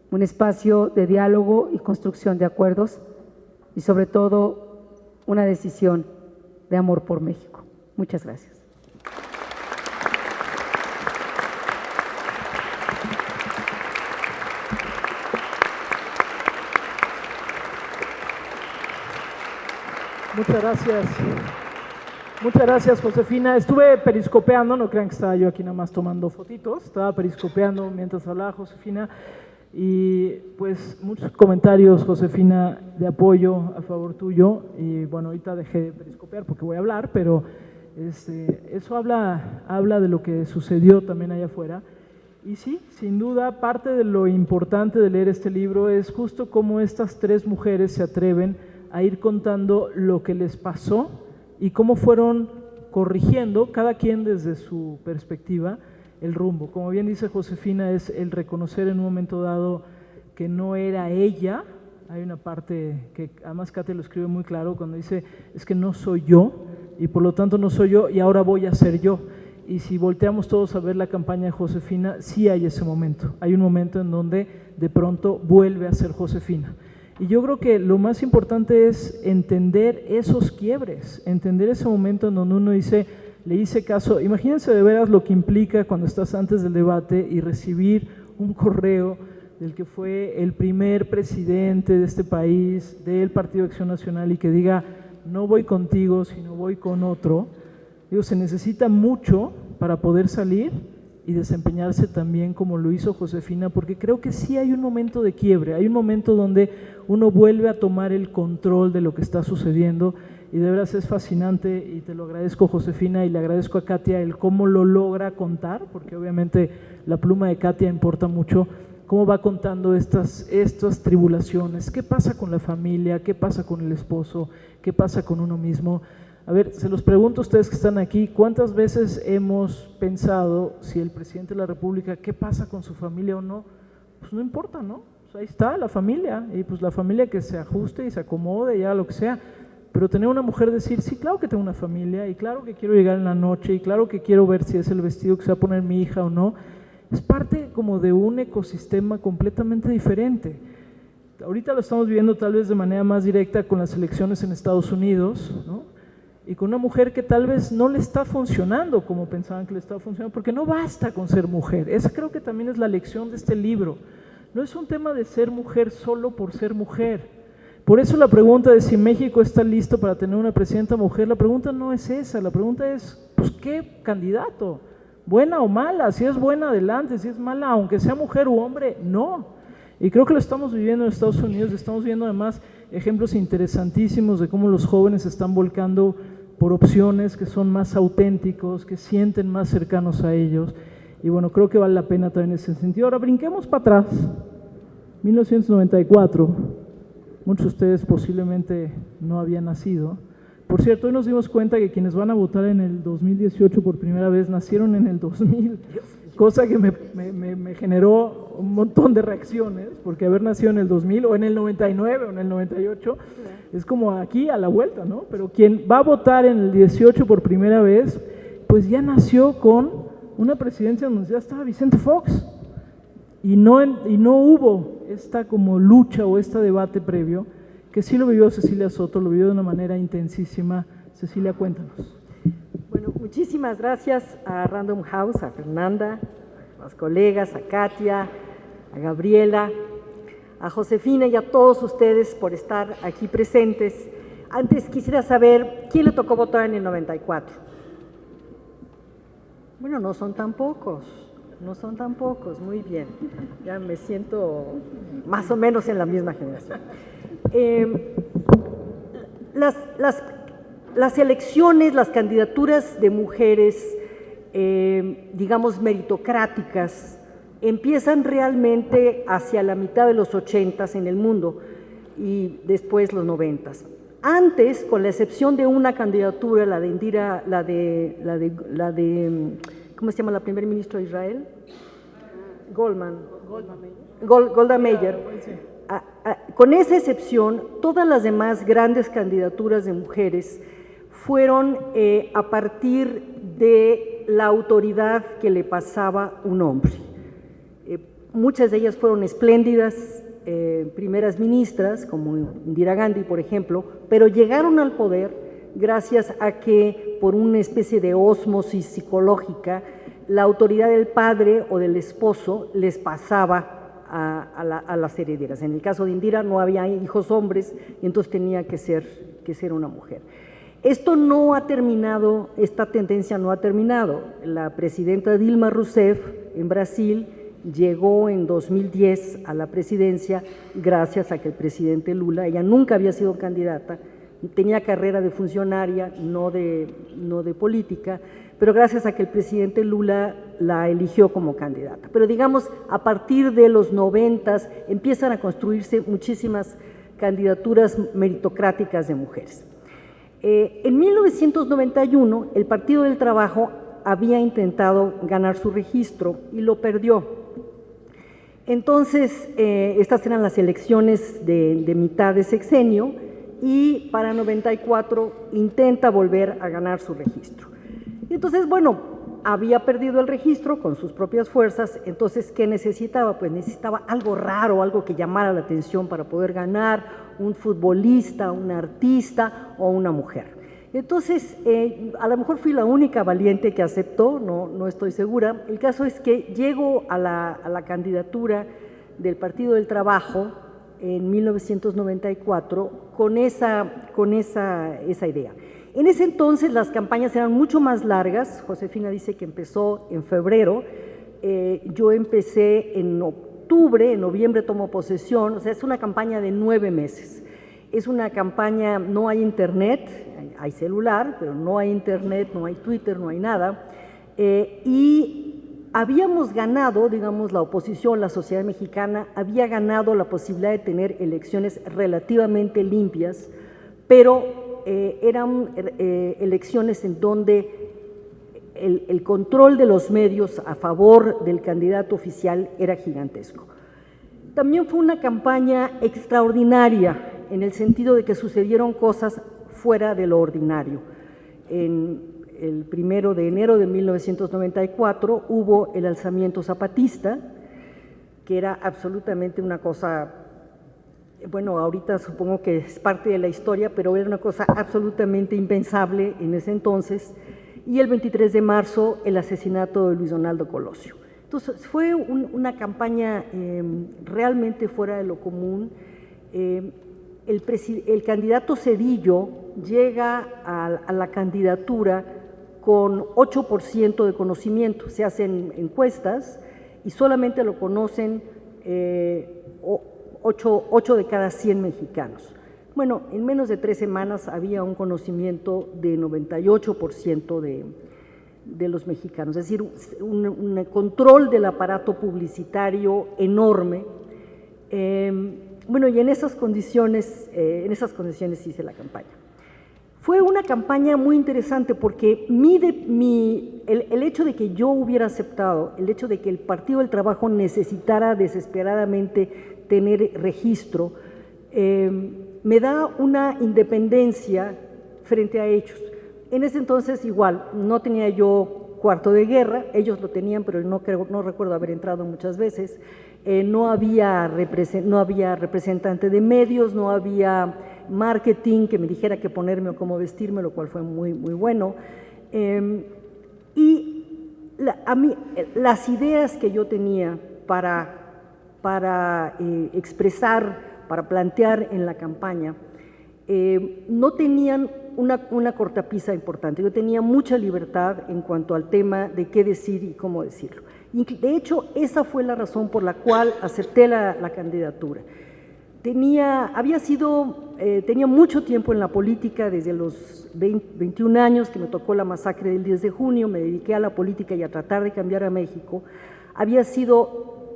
un espacio de diálogo y construcción de acuerdos, y sobre todo una decisión de amor por México. Muchas gracias. Muchas gracias. Muchas gracias, Josefina. Estuve periscopeando, no crean que estaba yo aquí nada más tomando fotitos, estaba periscopeando mientras hablaba Josefina. Y pues muchos comentarios, Josefina, de apoyo a favor tuyo, y bueno, ahorita dejé de periscopear porque voy a hablar, pero eso habla de lo que sucedió también allá afuera. Y sí, sin duda, parte de lo importante de leer este libro es justo cómo estas tres mujeres se atreven a ir contando lo que les pasó y cómo fueron corrigiendo, cada quien desde su perspectiva, el rumbo. Como bien dice Josefina, es el reconocer en un momento dado que no era ella. Hay una parte que además Katia lo escribe muy claro cuando dice, es que no soy yo y por lo tanto no soy yo y ahora voy a ser yo. Y si volteamos todos a ver la campaña de Josefina, sí hay ese momento. Hay un momento en donde de pronto vuelve a ser Josefina. Y yo creo que lo más importante es entender esos quiebres, entender ese momento en donde uno dice, le hice caso. Imagínense de veras lo que implica cuando estás antes del debate y recibir un correo del que fue el primer presidente de este país, del Partido de Acción Nacional, y que diga, no voy contigo, sino voy con otro. Digo, se necesita mucho para poder salir y desempeñarse también como lo hizo Josefina, porque creo que sí hay un momento de quiebre, hay un momento donde uno vuelve a tomar el control de lo que está sucediendo, y de veras es fascinante, y te lo agradezco, Josefina, y le agradezco a Katia el cómo lo logra contar, porque obviamente la pluma de Katia importa mucho, cómo va contando estas tribulaciones, qué pasa con la familia, qué pasa con el esposo, qué pasa con uno mismo. A ver, se los pregunto a ustedes que están aquí, ¿cuántas veces hemos pensado si el presidente de la República, qué pasa con su familia o no? Pues no importa, ¿no? Pues ahí está la familia, y pues la familia que se ajuste y se acomode, ya lo que sea. Pero tener una mujer decir, sí, claro que tengo una familia, y claro que quiero llegar en la noche, y claro que quiero ver si es el vestido que se va a poner mi hija o no, es parte como de un ecosistema completamente diferente. Ahorita lo estamos viviendo tal vez de manera más directa con las elecciones en Estados Unidos, ¿no? Y con una mujer que tal vez no le está funcionando como pensaban que le estaba funcionando, porque no basta con ser mujer. Esa creo que también es la lección de este libro. No es un tema de ser mujer solo por ser mujer. Por eso la pregunta de si México está listo para tener una presidenta mujer, la pregunta no es esa, la pregunta es, pues, ¿qué candidato? ¿Buena o mala? Si es buena, adelante, si es mala, aunque sea mujer u hombre, no. Y creo que lo estamos viviendo en Estados Unidos, estamos viendo además ejemplos interesantísimos de cómo los jóvenes se están volcando por opciones que son más auténticos, que sienten más cercanos a ellos, y bueno, creo que vale la pena también en ese sentido. Ahora brinquemos para atrás, 1994, muchos de ustedes posiblemente no habían nacido. Por cierto, hoy nos dimos cuenta que quienes van a votar en el 2018 por primera vez nacieron en el 2000, cosa que me generó un montón de reacciones, porque haber nacido en el 2000 o en el 99 o en el 98 es como aquí a la vuelta, ¿no? Pero quien va a votar en el 18 por primera vez, pues ya nació con una presidencia donde ya estaba Vicente Fox, y no hubo esta como lucha o este debate previo, que sí lo vivió Cecilia Soto, lo vivió de una manera intensísima. Cecilia, cuéntanos. Bueno, muchísimas gracias a Random House, a Fernanda, a los colegas, a Katia, a Gabriela, a Josefina y a todos ustedes por estar aquí presentes. Antes quisiera saber, ¿quién le tocó votar en el 94? Bueno, no son tan pocos, muy bien. Ya me siento más o menos en la misma generación. Las elecciones, las candidaturas de mujeres, digamos, meritocráticas, empiezan realmente hacia la mitad de los 80s en el mundo y después los 90s. Antes, con la excepción de una candidatura, la de Indira, ¿cómo se llama la primer ministra de Israel? Golda Meir. Con esa excepción, todas las demás grandes candidaturas de mujeres fueron a partir de la autoridad que le pasaba un hombre. Muchas de ellas fueron espléndidas primeras ministras, como Indira Gandhi, por ejemplo, pero llegaron al poder gracias a que, por una especie de ósmosis psicológica, la autoridad del padre o del esposo les pasaba a las herederas. En el caso de Indira no había hijos hombres y entonces tenía que ser una mujer. Esto no ha terminado, esta tendencia no ha terminado. La presidenta Dilma Rousseff en Brasil llegó en 2010 a la presidencia gracias a que el presidente Lula, ella nunca había sido candidata, tenía carrera de funcionaria, no de política, pero gracias a que el presidente Lula la eligió como candidata. Pero digamos, a partir de los 90 empiezan a construirse muchísimas candidaturas meritocráticas de mujeres. En 1991, el Partido del Trabajo había intentado ganar su registro y lo perdió. Entonces, estas eran las elecciones de mitad de sexenio y para 94 intenta volver a ganar su registro. Entonces, bueno, había perdido el registro con sus propias fuerzas, entonces, ¿qué necesitaba? Pues necesitaba algo raro, algo que llamara la atención para poder ganar, un futbolista, un artista o una mujer. Entonces, a lo mejor fui la única valiente que aceptó, no estoy segura. El caso es que llego a la candidatura del Partido del Trabajo en 1994 con esa idea. En ese entonces las campañas eran mucho más largas. Josefina dice que empezó en febrero, yo empecé en octubre, en noviembre tomo posesión, o sea, es una campaña de 9 meses. Es una campaña, no hay internet, hay celular, pero no hay internet, no hay Twitter, no hay nada, y habíamos ganado, digamos, la oposición, la sociedad mexicana, había ganado la posibilidad de tener elecciones relativamente limpias, pero eran elecciones en donde el control de los medios a favor del candidato oficial era gigantesco. También fue una campaña extraordinaria en el sentido de que sucedieron cosas fuera de lo ordinario. En el 1 de enero de 1994 hubo el alzamiento zapatista, que era absolutamente una cosa, bueno, ahorita supongo que es parte de la historia, pero era una cosa absolutamente impensable en ese entonces, y el 23 de marzo el asesinato de Luis Donaldo Colosio. Entonces fue una campaña realmente fuera de lo común. El candidato Zedillo llega a la candidatura con 8% de conocimiento, se hacen encuestas y solamente lo conocen 8 de cada 100 mexicanos. Bueno, en menos de 3 semanas había un conocimiento de 98% de los mexicanos, es decir, un control del aparato publicitario enorme. Bueno, y en esas condiciones hice la campaña. Fue una campaña muy interesante porque el hecho de que yo hubiera aceptado, el hecho de que el Partido del Trabajo necesitara desesperadamente tener registro, me da una independencia frente a ellos. En ese entonces igual, no tenía yo cuarto de guerra, ellos lo tenían, pero no recuerdo haber entrado muchas veces, no había representante de medios, no había marketing que me dijera qué ponerme o cómo vestirme, lo cual fue muy, muy bueno. Y a mí, las ideas que yo tenía para expresar, para plantear en la campaña, no tenían una cortapisa importante. Yo tenía mucha libertad en cuanto al tema de qué decir y cómo decirlo. Y de hecho, esa fue la razón por la cual acepté la candidatura. Tenía mucho tiempo en la política, desde los 21 años que me tocó la masacre del 10 de junio, me dediqué a la política y a tratar de cambiar a México.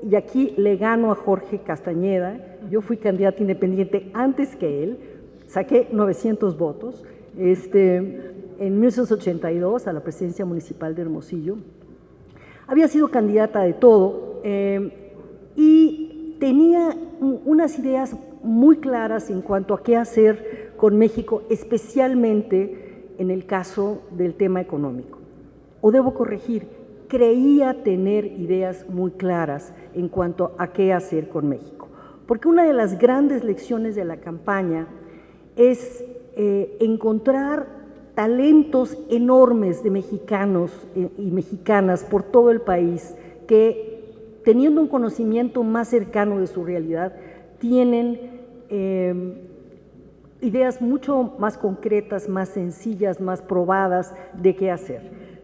Y aquí le gano a Jorge Castañeda, yo fui candidata independiente antes que él, saqué 900 votos, en 1982 a la presidencia municipal de Hermosillo. Había sido candidata de todo y tenía unas ideas muy claras en cuanto a qué hacer con México, especialmente en el caso del tema económico. O debo corregir, creía tener ideas muy claras en cuanto a qué hacer con México. Porque una de las grandes lecciones de la campaña es encontrar talentos enormes de mexicanos y mexicanas por todo el país que, teniendo un conocimiento más cercano de su realidad, tienen ideas mucho más concretas, más sencillas, más probadas de qué hacer.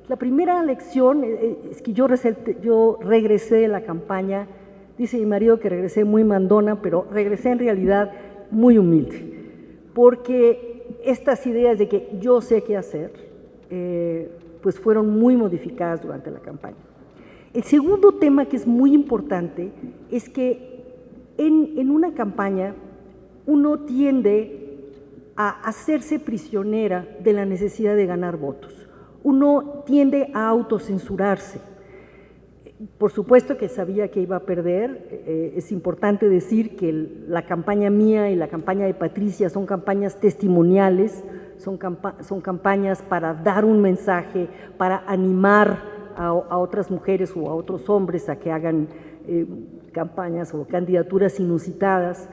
La primera lección es que yo regresé de la campaña, dice mi marido que regresé muy mandona, pero regresé en realidad muy humilde, porque estas ideas de que yo sé qué hacer, pues fueron muy modificadas durante la campaña. El segundo tema que es muy importante es que en una campaña uno tiende a hacerse prisionera de la necesidad de ganar votos. Uno tiende a autocensurarse. Por supuesto que sabía que iba a perder. Es importante decir que la campaña mía y la campaña de Patricia son campañas testimoniales, son campañas para dar un mensaje, para animar a otras mujeres o a otros hombres a que hagan campañas o candidaturas inusitadas.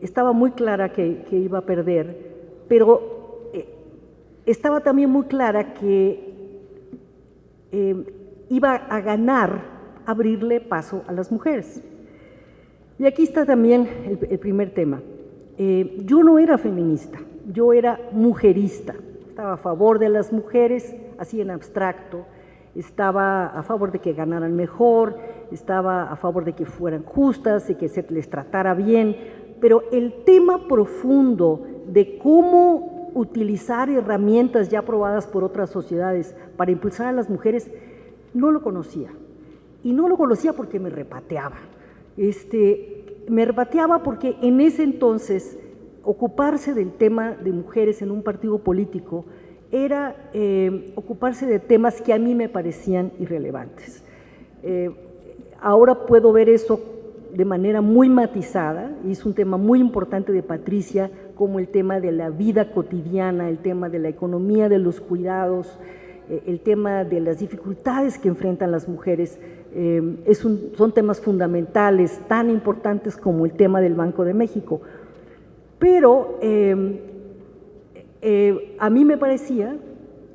Estaba muy clara que iba a perder, pero estaba también muy clara que iba a ganar abrirle paso a las mujeres. Y aquí está también el primer tema. Yo no era feminista, yo era mujerista. Estaba a favor de las mujeres, así en abstracto. Estaba a favor de que ganaran mejor, estaba a favor de que fueran justas, de que se les tratara bien, pero el tema profundo de cómo utilizar herramientas ya probadas por otras sociedades para impulsar a las mujeres, no lo conocía. Y no lo conocía porque me repateaba. Me repateaba porque en ese entonces ocuparse del tema de mujeres en un partido político era ocuparse de temas que a mí me parecían irrelevantes. Ahora puedo ver eso de manera muy matizada, y es un tema muy importante de Patricia, como el tema de la vida cotidiana, el tema de la economía de los cuidados, el tema de las dificultades que enfrentan las mujeres. Son temas fundamentales, tan importantes como el tema del Banco de México. Pero a mí me parecía,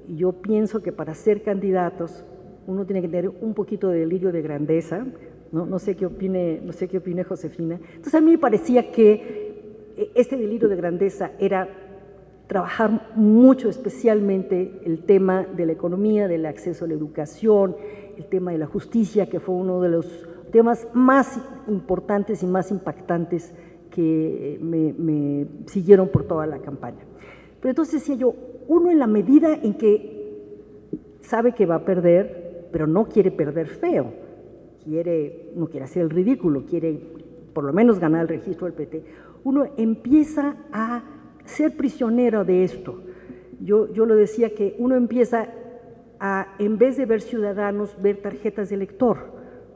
y yo pienso que para ser candidatos uno tiene que tener un poquito de delirio de grandeza, no sé qué opine Josefina. Entonces a mí me parecía que este delirio de grandeza era trabajar mucho, especialmente el tema de la economía, del acceso a la educación, el tema de la justicia, que fue uno de los temas más importantes y más impactantes que me siguieron por toda la campaña. Pero entonces decía yo, uno en la medida en que sabe que va a perder, pero no quiere perder feo, no quiere hacer el ridículo, quiere por lo menos ganar el registro del PT, uno empieza a ser prisionero de esto. Yo lo decía que uno empieza a, en vez de ver ciudadanos, ver tarjetas de elector,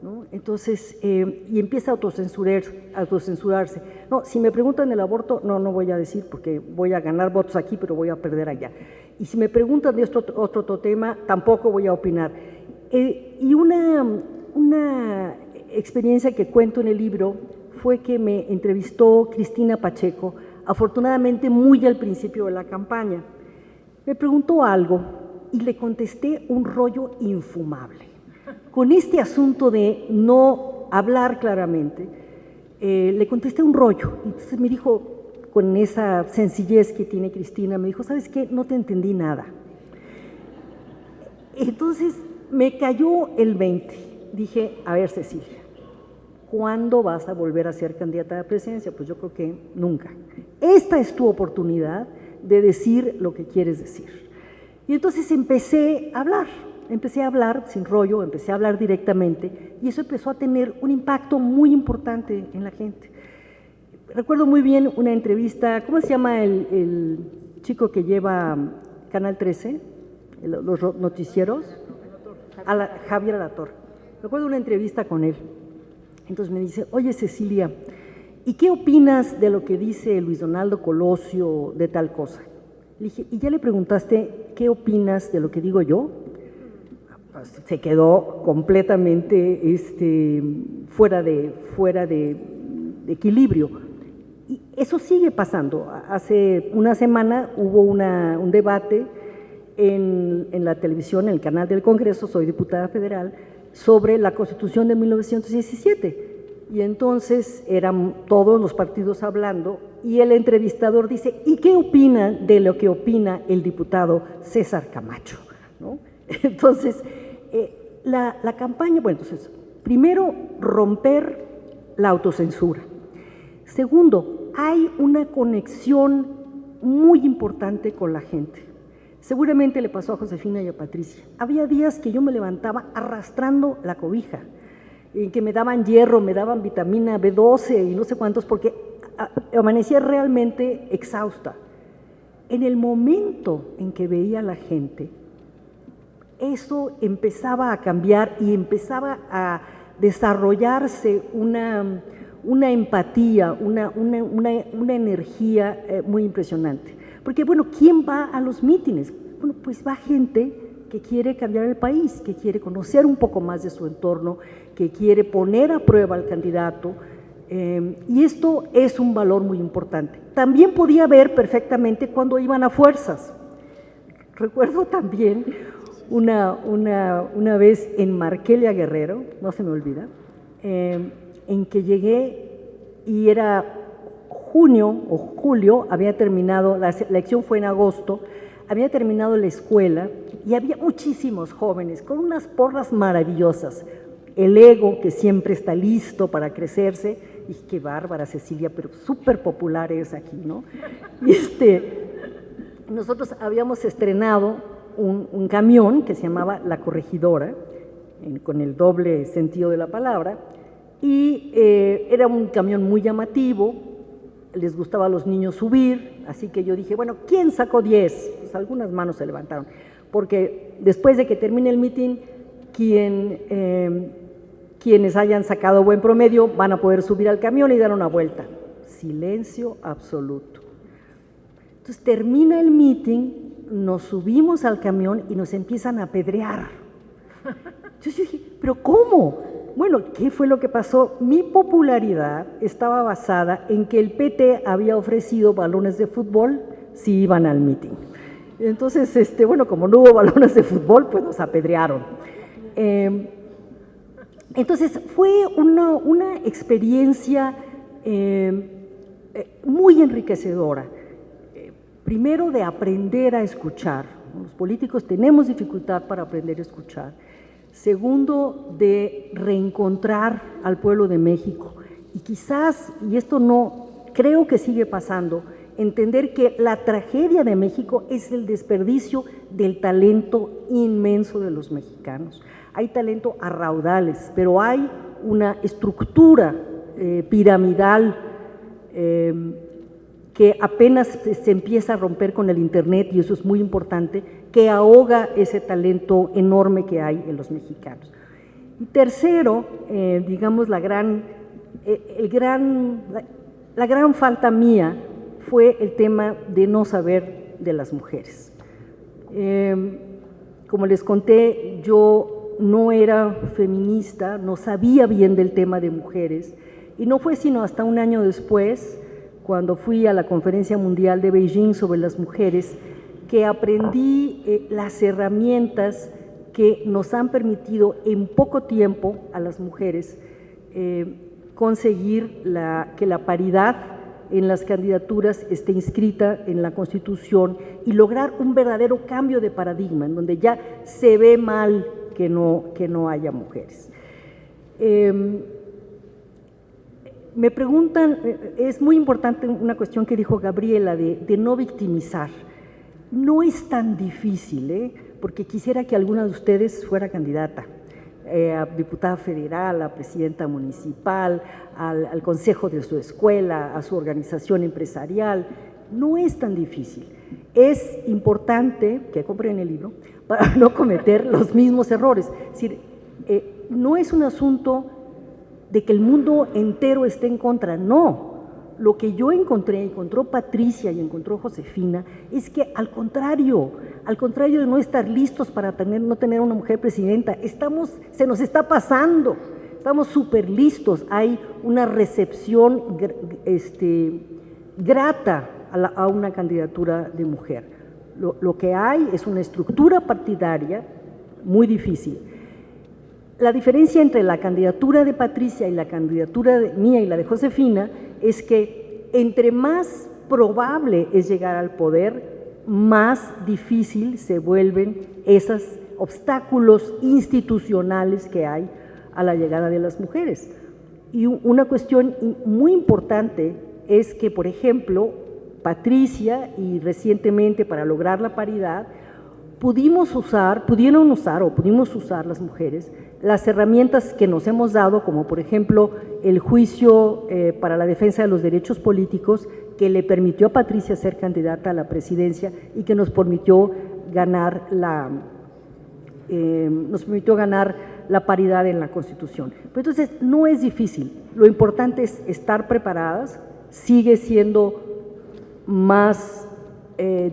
¿no? Entonces, y empieza a autocensurarse. No, si me preguntan el aborto, no voy a decir porque voy a ganar votos aquí, pero voy a perder allá. Y si me preguntan de otro tema, tampoco voy a opinar. Y una experiencia que cuento en el libro fue que me entrevistó Cristina Pacheco, afortunadamente muy al principio de la campaña. Me preguntó algo y le contesté un rollo infumable. Con este asunto de no hablar claramente, le contesté un rollo. Entonces me dijo, con esa sencillez que tiene Cristina, me dijo, ¿sabes qué? No te entendí nada. Entonces me cayó el 20. Dije, a ver, Cecilia, ¿cuándo vas a volver a ser candidata a la presidencia? Pues yo creo que nunca. Esta es tu oportunidad de decir lo que quieres decir. Y entonces empecé a hablar sin rollo, empecé a hablar directamente, y eso empezó a tener un impacto muy importante en la gente. Recuerdo muy bien una entrevista, ¿cómo se llama el chico que lleva Canal 13, los noticieros? Javier Alatorre. Recuerdo una entrevista con él. Entonces me dice, oye Cecilia, ¿y qué opinas de lo que dice Luis Donaldo Colosio de tal cosa? Le dije, ¿y ya le preguntaste qué opinas de lo que digo yo? Se quedó completamente fuera de equilibrio. Y eso sigue pasando. Hace una semana hubo un debate en la televisión, en el canal del Congreso, soy diputada federal, sobre la Constitución de 1917. Y entonces eran todos los partidos hablando y el entrevistador dice, ¿y qué opina de lo que opina el diputado César Camacho? ¿No? Entonces, la campaña, bueno, entonces, primero, romper la autocensura. Segundo, hay una conexión muy importante con la gente. Seguramente le pasó a Josefina y a Patricia. Había días que yo me levantaba arrastrando la cobija, en que me daban hierro, me daban vitamina B12 y no sé cuántos, porque amanecía realmente exhausta. En el momento en que veía a la gente, eso empezaba a cambiar y empezaba a desarrollarse una empatía, una energía muy impresionante. Porque, bueno, ¿quién va a los mítines? Bueno, pues va gente que quiere cambiar el país, que quiere conocer un poco más de su entorno, que quiere poner a prueba al candidato, y esto es un valor muy importante. También podía ver perfectamente cuando iban a fuerzas. Recuerdo también una vez en Marquelia Guerrero, no se me olvida, en que llegué y era junio o julio, había terminado, la elección fue en agosto, había terminado la escuela y había muchísimos jóvenes con unas porras maravillosas. El ego, que siempre está listo para crecerse, y qué bárbara Cecilia, pero súper popular es aquí, ¿no? Y nosotros habíamos estrenado un camión que se llamaba La Corregidora, con el doble sentido de la palabra, y era un camión muy llamativo, les gustaba a los niños subir, así que yo dije, bueno, ¿quién sacó 10? Pues algunas manos se levantaron, porque después de que termine el mitin, quienes hayan sacado buen promedio van a poder subir al camión y dar una vuelta. Silencio absoluto. Entonces termina el mitin, nos subimos al camión y nos empiezan a apedrear. Yo dije, ¿pero cómo? Bueno, ¿qué fue lo que pasó? Mi popularidad estaba basada en que el PT había ofrecido balones de fútbol si iban al mitin. Entonces, bueno, como no hubo balones de fútbol, pues nos apedrearon. Entonces, fue una experiencia muy enriquecedora. Primero, de aprender a escuchar. Los políticos tenemos dificultad para aprender a escuchar. Segundo, de reencontrar al pueblo de México. Y quizás, y esto no, creo que sigue pasando, entender que la tragedia de México es el desperdicio del talento inmenso de los mexicanos. Hay talento a raudales, pero hay una estructura piramidal que apenas se empieza a romper con el Internet, y eso es muy importante, que ahoga ese talento enorme que hay en los mexicanos. Y tercero, digamos, la gran falta mía fue el tema de no saber de las mujeres. Como les conté, yo no era feminista, no sabía bien del tema de mujeres, y no fue sino hasta un año después, cuando fui a la Conferencia Mundial de Beijing sobre las mujeres, que aprendí las herramientas que nos han permitido en poco tiempo a las mujeres conseguir que la paridad en las candidaturas esté inscrita en la Constitución y lograr un verdadero cambio de paradigma, en donde ya se ve mal que no haya mujeres. Me preguntan, es muy importante una cuestión que dijo Gabriela, de no victimizar. No es tan difícil, porque quisiera que alguna de ustedes fuera candidata, a diputada federal, a presidenta municipal, al consejo de su escuela, a su organización empresarial. No es tan difícil. Es importante que compren el libro para no cometer los mismos errores. Es decir, no es un asunto de que el mundo entero esté en contra, no. Lo que yo encontró Patricia y encontró Josefina, es que al contrario de no estar listos para no tener una mujer presidenta, se nos está pasando, estamos súper listos, hay una recepción grata a una candidatura de mujer. Lo que hay es una estructura partidaria muy difícil. La diferencia entre la candidatura de Patricia y la candidatura mía y la de Josefina es que entre más probable es llegar al poder, más difícil se vuelven esas obstáculos institucionales que hay a la llegada de las mujeres. Y una cuestión muy importante es que, por ejemplo, Patricia y recientemente para lograr la paridad, pudimos usar las mujeres las herramientas que nos hemos dado, como por ejemplo el juicio para la defensa de los derechos políticos, que le permitió a Patricia ser candidata a la presidencia y que nos permitió ganar la paridad en la Constitución. Pero entonces no es difícil, lo importante es estar preparadas. Sigue siendo más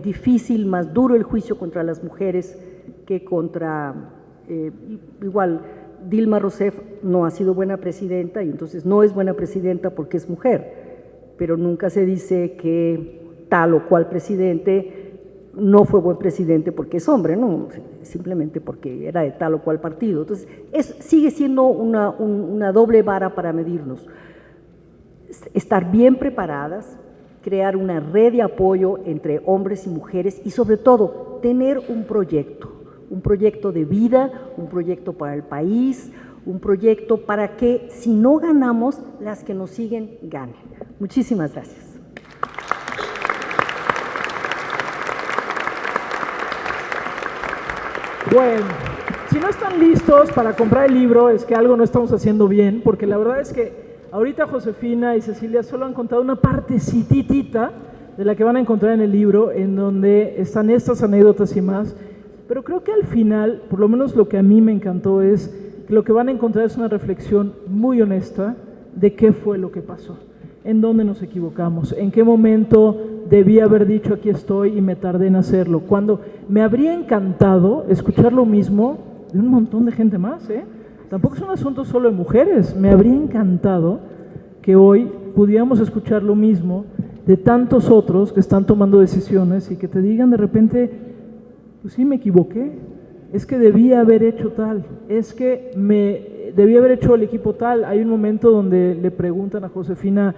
difícil, más duro el juicio contra las mujeres que contra, igual, Dilma Rousseff no ha sido buena presidenta y entonces no es buena presidenta porque es mujer, pero nunca se dice que tal o cual presidente no fue buen presidente porque es hombre, no, simplemente porque era de tal o cual partido. Entonces, sigue siendo una doble vara para medirnos. Estar bien preparadas, crear una red de apoyo entre hombres y mujeres y sobre todo tener un proyecto de vida, un proyecto para el país, un proyecto para que si no ganamos, las que nos siguen ganen. Muchísimas gracias. Bueno, si no están listos para comprar el libro, es que algo no estamos haciendo bien, porque la verdad es que ahorita Josefina y Cecilia solo han contado una partecitita de la que van a encontrar en el libro, en donde están estas anécdotas y más, pero creo que al final, por lo menos lo que a mí me encantó es que lo que van a encontrar es una reflexión muy honesta de qué fue lo que pasó, en dónde nos equivocamos, en qué momento debí haber dicho aquí estoy y me tardé en hacerlo, cuando me habría encantado escuchar lo mismo de un montón de gente más, Tampoco es un asunto solo de mujeres, me habría encantado que hoy pudiéramos escuchar lo mismo de tantos otros que están tomando decisiones y que te digan de repente, pues sí, me equivoqué, es que debía haber hecho tal, es que debía haber hecho el equipo tal. Hay un momento donde le preguntan a Josefina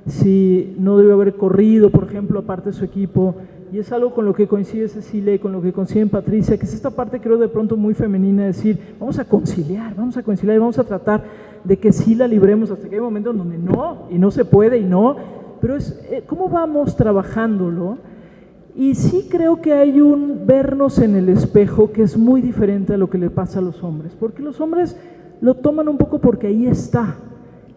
si no debió haber corrido, por ejemplo, aparte de su equipo, y es algo con lo que coincide Cecilia y con lo que coincide Patricia, que es esta parte creo de pronto muy femenina, de decir, vamos a conciliar y vamos a tratar de que sí la libremos hasta que hay momentos donde no, y no se puede y no, pero es cómo vamos trabajándolo. Y sí creo que hay un vernos en el espejo que es muy diferente a lo que le pasa a los hombres, porque los hombres lo toman un poco porque ahí está,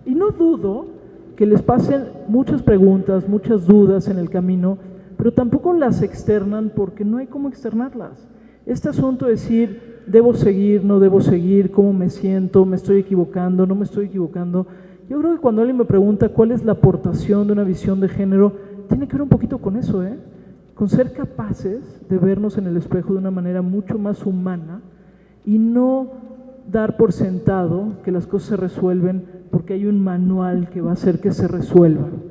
y no dudo que les pasen muchas preguntas, muchas dudas en el camino, pero tampoco las externan porque no hay cómo externarlas. Este asunto de decir, debo seguir, no debo seguir, cómo me siento, me estoy equivocando, no me estoy equivocando. Yo creo que cuando alguien me pregunta cuál es la aportación de una visión de género, tiene que ver un poquito con eso, con ser capaces de vernos en el espejo de una manera mucho más humana y no dar por sentado que las cosas se resuelven porque hay un manual que va a hacer que se resuelvan.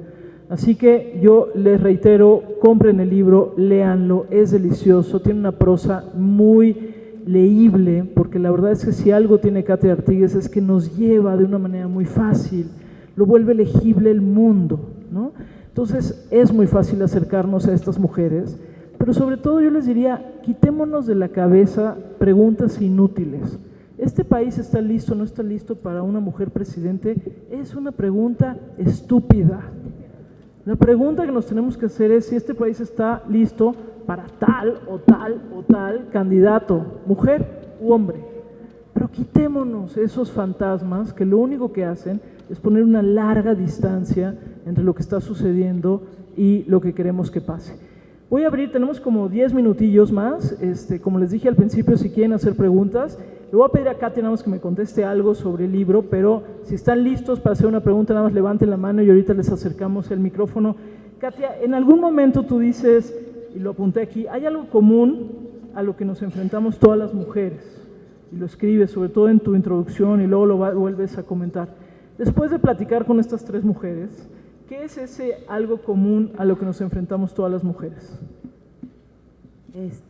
Así que yo les reitero, compren el libro, léanlo, es delicioso, tiene una prosa muy leíble, porque la verdad es que si algo tiene Katia Artigues es que nos lleva de una manera muy fácil, lo vuelve legible el mundo, ¿no? Entonces es muy fácil acercarnos a estas mujeres, pero sobre todo yo les diría, quitémonos de la cabeza preguntas inútiles. ¿Este país está listo o no está listo para una mujer presidente? Es una pregunta estúpida. La pregunta que nos tenemos que hacer es si este país está listo para tal o tal o tal candidato, mujer u hombre. Pero quitémonos esos fantasmas que lo único que hacen es poner una larga distancia entre lo que está sucediendo y lo que queremos que pase. Voy a abrir, tenemos como 10 minutillos más, como les dije al principio, si quieren hacer preguntas, le voy a pedir a Katia nada más que me conteste algo sobre el libro, pero si están listos para hacer una pregunta, nada más levanten la mano y ahorita les acercamos el micrófono. Katia, en algún momento tú dices, y lo apunté aquí, hay algo común a lo que nos enfrentamos todas las mujeres, y lo escribes sobre todo en tu introducción y luego lo vuelves a comentar. Después de platicar con estas tres mujeres, ¿qué es ese algo común a lo que nos enfrentamos todas las mujeres?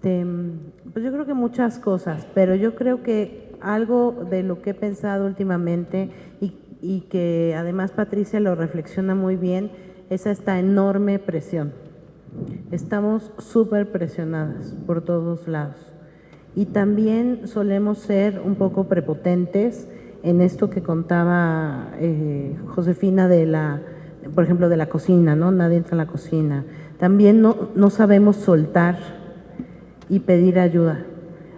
Pues yo creo que muchas cosas, pero yo creo que algo de lo que he pensado últimamente y que además Patricia lo reflexiona muy bien, es esta enorme presión. Estamos súper presionadas por todos lados y también solemos ser un poco prepotentes en esto que contaba Josefina por ejemplo, de la cocina, ¿no? Nadie entra en la cocina. También no sabemos soltar y pedir ayuda.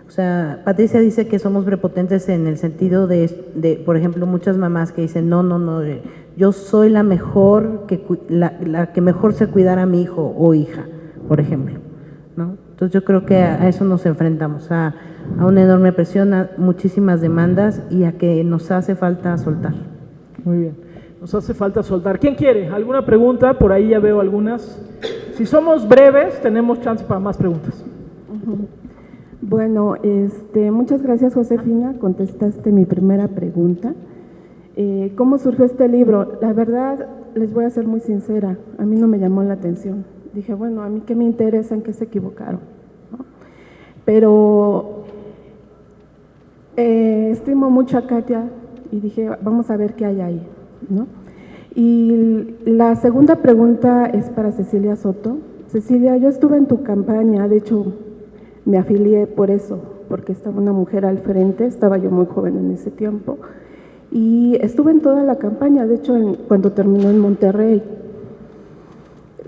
O sea, Patricia dice que somos prepotentes en el sentido de por ejemplo, muchas mamás que dicen, no, yo soy la que mejor sé cuidar a mi hijo o hija, por ejemplo, ¿no? Entonces yo creo que a eso nos enfrentamos, a una enorme presión, a muchísimas demandas y a que nos hace falta soltar. Muy bien, nos hace falta soltar. ¿Quién quiere? ¿Alguna pregunta? Por ahí ya veo algunas. Si somos breves, tenemos chance para más preguntas. Bueno, muchas gracias, Josefina, contestaste mi primera pregunta. ¿Cómo surgió este libro? La verdad, les voy a ser muy sincera, a mí no me llamó la atención. Dije, bueno, a mí qué me interesa, en qué se equivocaron, ¿no? Pero estimo mucho a Katia y dije, vamos a ver qué hay ahí, ¿no? Y la segunda pregunta es para Cecilia Soto. Cecilia, yo estuve en tu campaña, de hecho me afilié por eso, porque estaba una mujer al frente, estaba yo muy joven en ese tiempo, y estuve en toda la campaña, de hecho cuando terminó en Monterrey.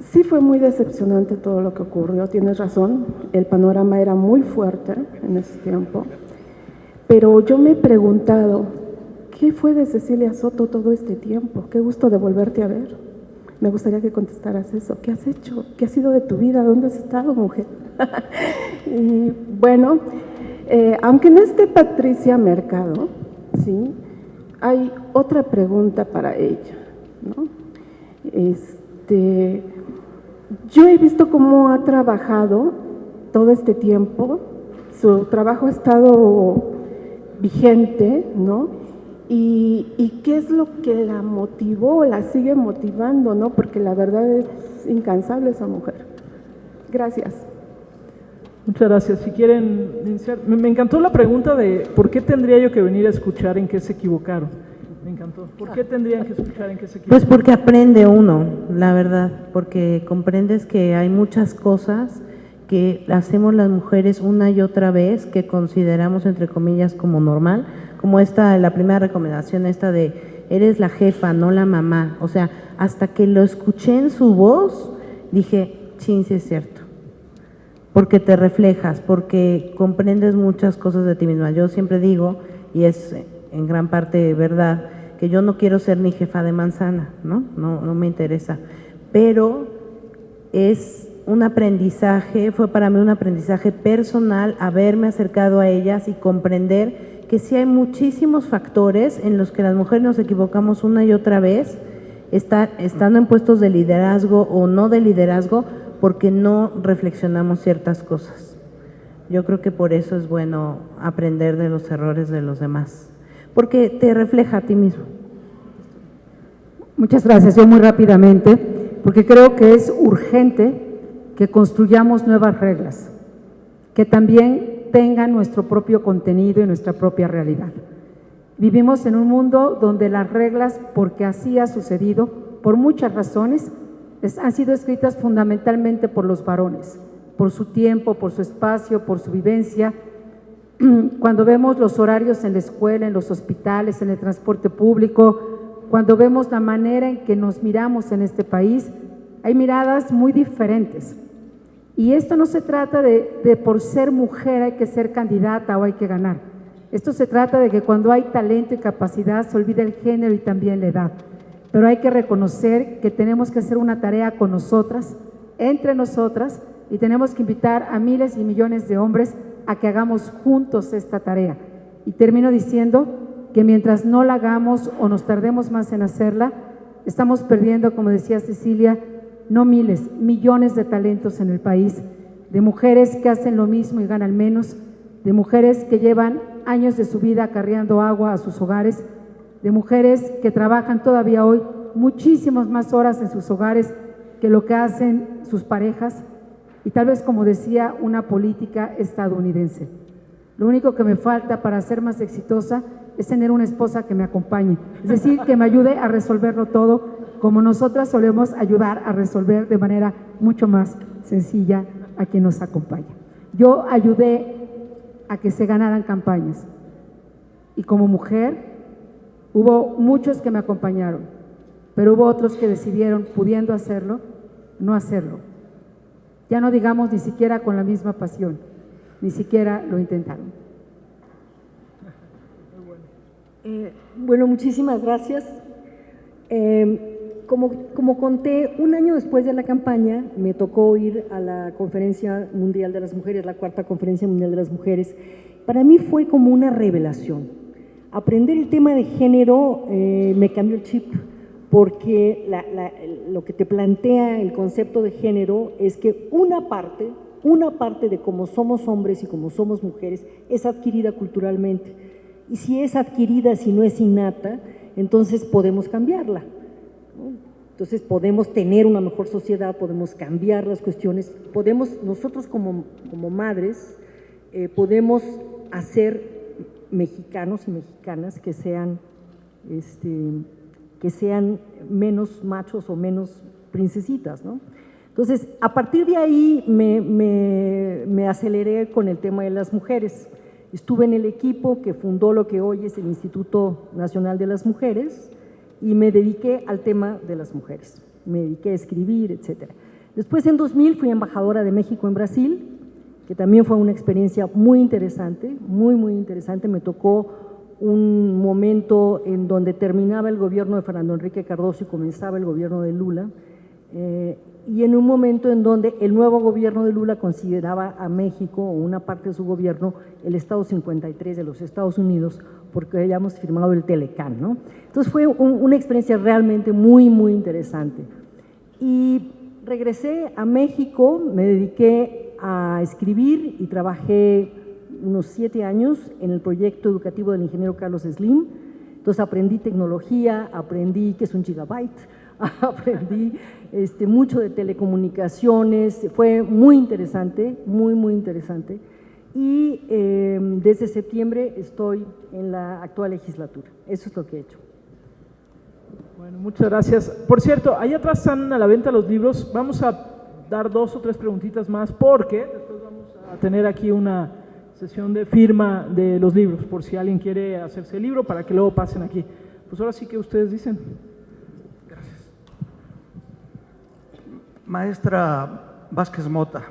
Sí fue muy decepcionante todo lo que ocurrió, tienes razón, el panorama era muy fuerte en ese tiempo, pero yo me he preguntado, ¿qué fue de Cecilia Soto todo este tiempo? Qué gusto de volverte a ver. Me gustaría que contestaras eso. ¿Qué has hecho? ¿Qué ha sido de tu vida? ¿Dónde has estado, mujer? Y bueno, aunque no esté Patricia Mercado, ¿sí? Hay otra pregunta para ella, ¿no? Yo he visto cómo ha trabajado todo este tiempo, su trabajo ha estado vigente, ¿no? Y qué es lo que la motivó, la sigue motivando, ¿no? Porque la verdad es incansable esa mujer. Gracias. Muchas gracias. Si quieren iniciar, me encantó la pregunta de ¿por qué tendría yo que venir a escuchar en qué se equivocaron? Me encantó. ¿Por qué tendrían que escuchar en qué se equivocaron? Pues porque aprende uno, la verdad, porque comprendes que hay muchas cosas que hacemos las mujeres una y otra vez que consideramos entre comillas como normal, como la primera recomendación esta de eres la jefa, no la mamá. O sea, hasta que lo escuché en su voz, dije, chin, sí es cierto. Porque te reflejas, porque comprendes muchas cosas de ti misma. Yo siempre digo, y es en gran parte verdad, que yo no quiero ser ni jefa de manzana, ¿no? No me interesa. Pero es un aprendizaje, fue para mí un aprendizaje personal haberme acercado a ellas y comprender que sí hay muchísimos factores en los que las mujeres nos equivocamos una y otra vez, estando en puestos de liderazgo o no de liderazgo, porque no reflexionamos ciertas cosas. Yo creo que por eso es bueno aprender de los errores de los demás, porque te refleja a ti mismo. Muchas gracias. Yo muy rápidamente, porque creo que es urgente que construyamos nuevas reglas, que también tengan nuestro propio contenido y nuestra propia realidad. Vivimos en un mundo donde las reglas, porque así ha sucedido, por muchas razones, han sido escritas fundamentalmente por los varones, por su tiempo, por su espacio, por su vivencia. Cuando vemos los horarios en la escuela, en los hospitales, en el transporte público, cuando vemos la manera en que nos miramos en este país, hay miradas muy diferentes. Y esto no se trata de por ser mujer hay que ser candidata o hay que ganar. Esto se trata de que cuando hay talento y capacidad se olvida el género y también la edad. Pero hay que reconocer que tenemos que hacer una tarea con nosotras, entre nosotras, y tenemos que invitar a miles y millones de hombres a que hagamos juntos esta tarea. Y termino diciendo que mientras no la hagamos o nos tardemos más en hacerla, estamos perdiendo, como decía Cecilia, no miles, millones de talentos en el país, de mujeres que hacen lo mismo y ganan menos, de mujeres que llevan años de su vida acarreando agua a sus hogares, de mujeres que trabajan todavía hoy muchísimas más horas en sus hogares que lo que hacen sus parejas, y tal vez, como decía una política estadounidense, lo único que me falta para ser más exitosa es tener una esposa que me acompañe, es decir, que me ayude a resolverlo todo, como nosotras solemos ayudar a resolver de manera mucho más sencilla a quien nos acompaña. Yo ayudé a que se ganaran campañas. Y como mujer, hubo muchos que me acompañaron, pero hubo otros que decidieron, pudiendo hacerlo, no hacerlo. Ya no digamos ni siquiera con la misma pasión, ni siquiera lo intentaron. Bueno, muchísimas gracias. Como conté, un año después de la campaña me tocó ir a la Conferencia Mundial de las Mujeres, la cuarta Conferencia Mundial de las Mujeres. Para mí fue como una revelación. Aprender el tema de género me cambió el chip, porque lo que te plantea el concepto de género es que una parte de cómo somos hombres y cómo somos mujeres es adquirida culturalmente. Y si es adquirida, si no es innata, entonces podemos cambiarla, ¿no? Entonces podemos tener una mejor sociedad, podemos cambiar las cuestiones, nosotros como madres, podemos hacer mexicanos y mexicanas que sean menos machos o menos princesitas, ¿no? Entonces, a partir de ahí me aceleré con el tema de las mujeres. Estuve en el equipo que fundó lo que hoy es el Instituto Nacional de las Mujeres y me dediqué al tema de las mujeres. Me dediqué a escribir, etcétera. Después, en 2000, fui embajadora de México en Brasil, que también fue una experiencia muy interesante, muy interesante. Me tocó un momento en donde terminaba el gobierno de Fernando Enrique Cardoso y comenzaba el gobierno de Lula, y en un momento en donde el nuevo gobierno de Lula consideraba a México, o una parte de su gobierno, el Estado 53 de los Estados Unidos, porque habíamos firmado el Telecán, ¿no? Entonces fue una experiencia realmente muy interesante. Y regresé a México, me dediqué a escribir y trabajé unos 7 años en el proyecto educativo del ingeniero Carlos Slim. Entonces aprendí tecnología, aprendí qué es un gigabyte, aprendí mucho de telecomunicaciones, fue muy interesante, muy interesante. Y desde septiembre estoy en la actual legislatura. Eso es lo que he hecho. Bueno, muchas gracias. Por cierto, ahí atrás están a la venta los libros. Vamos a dar 2 o 3 preguntitas más porque después vamos a tener aquí una sesión de firma de los libros, por si alguien quiere hacerse el libro para que luego pasen aquí. Pues ahora sí que ustedes dicen. Gracias. Maestra Vázquez Mota,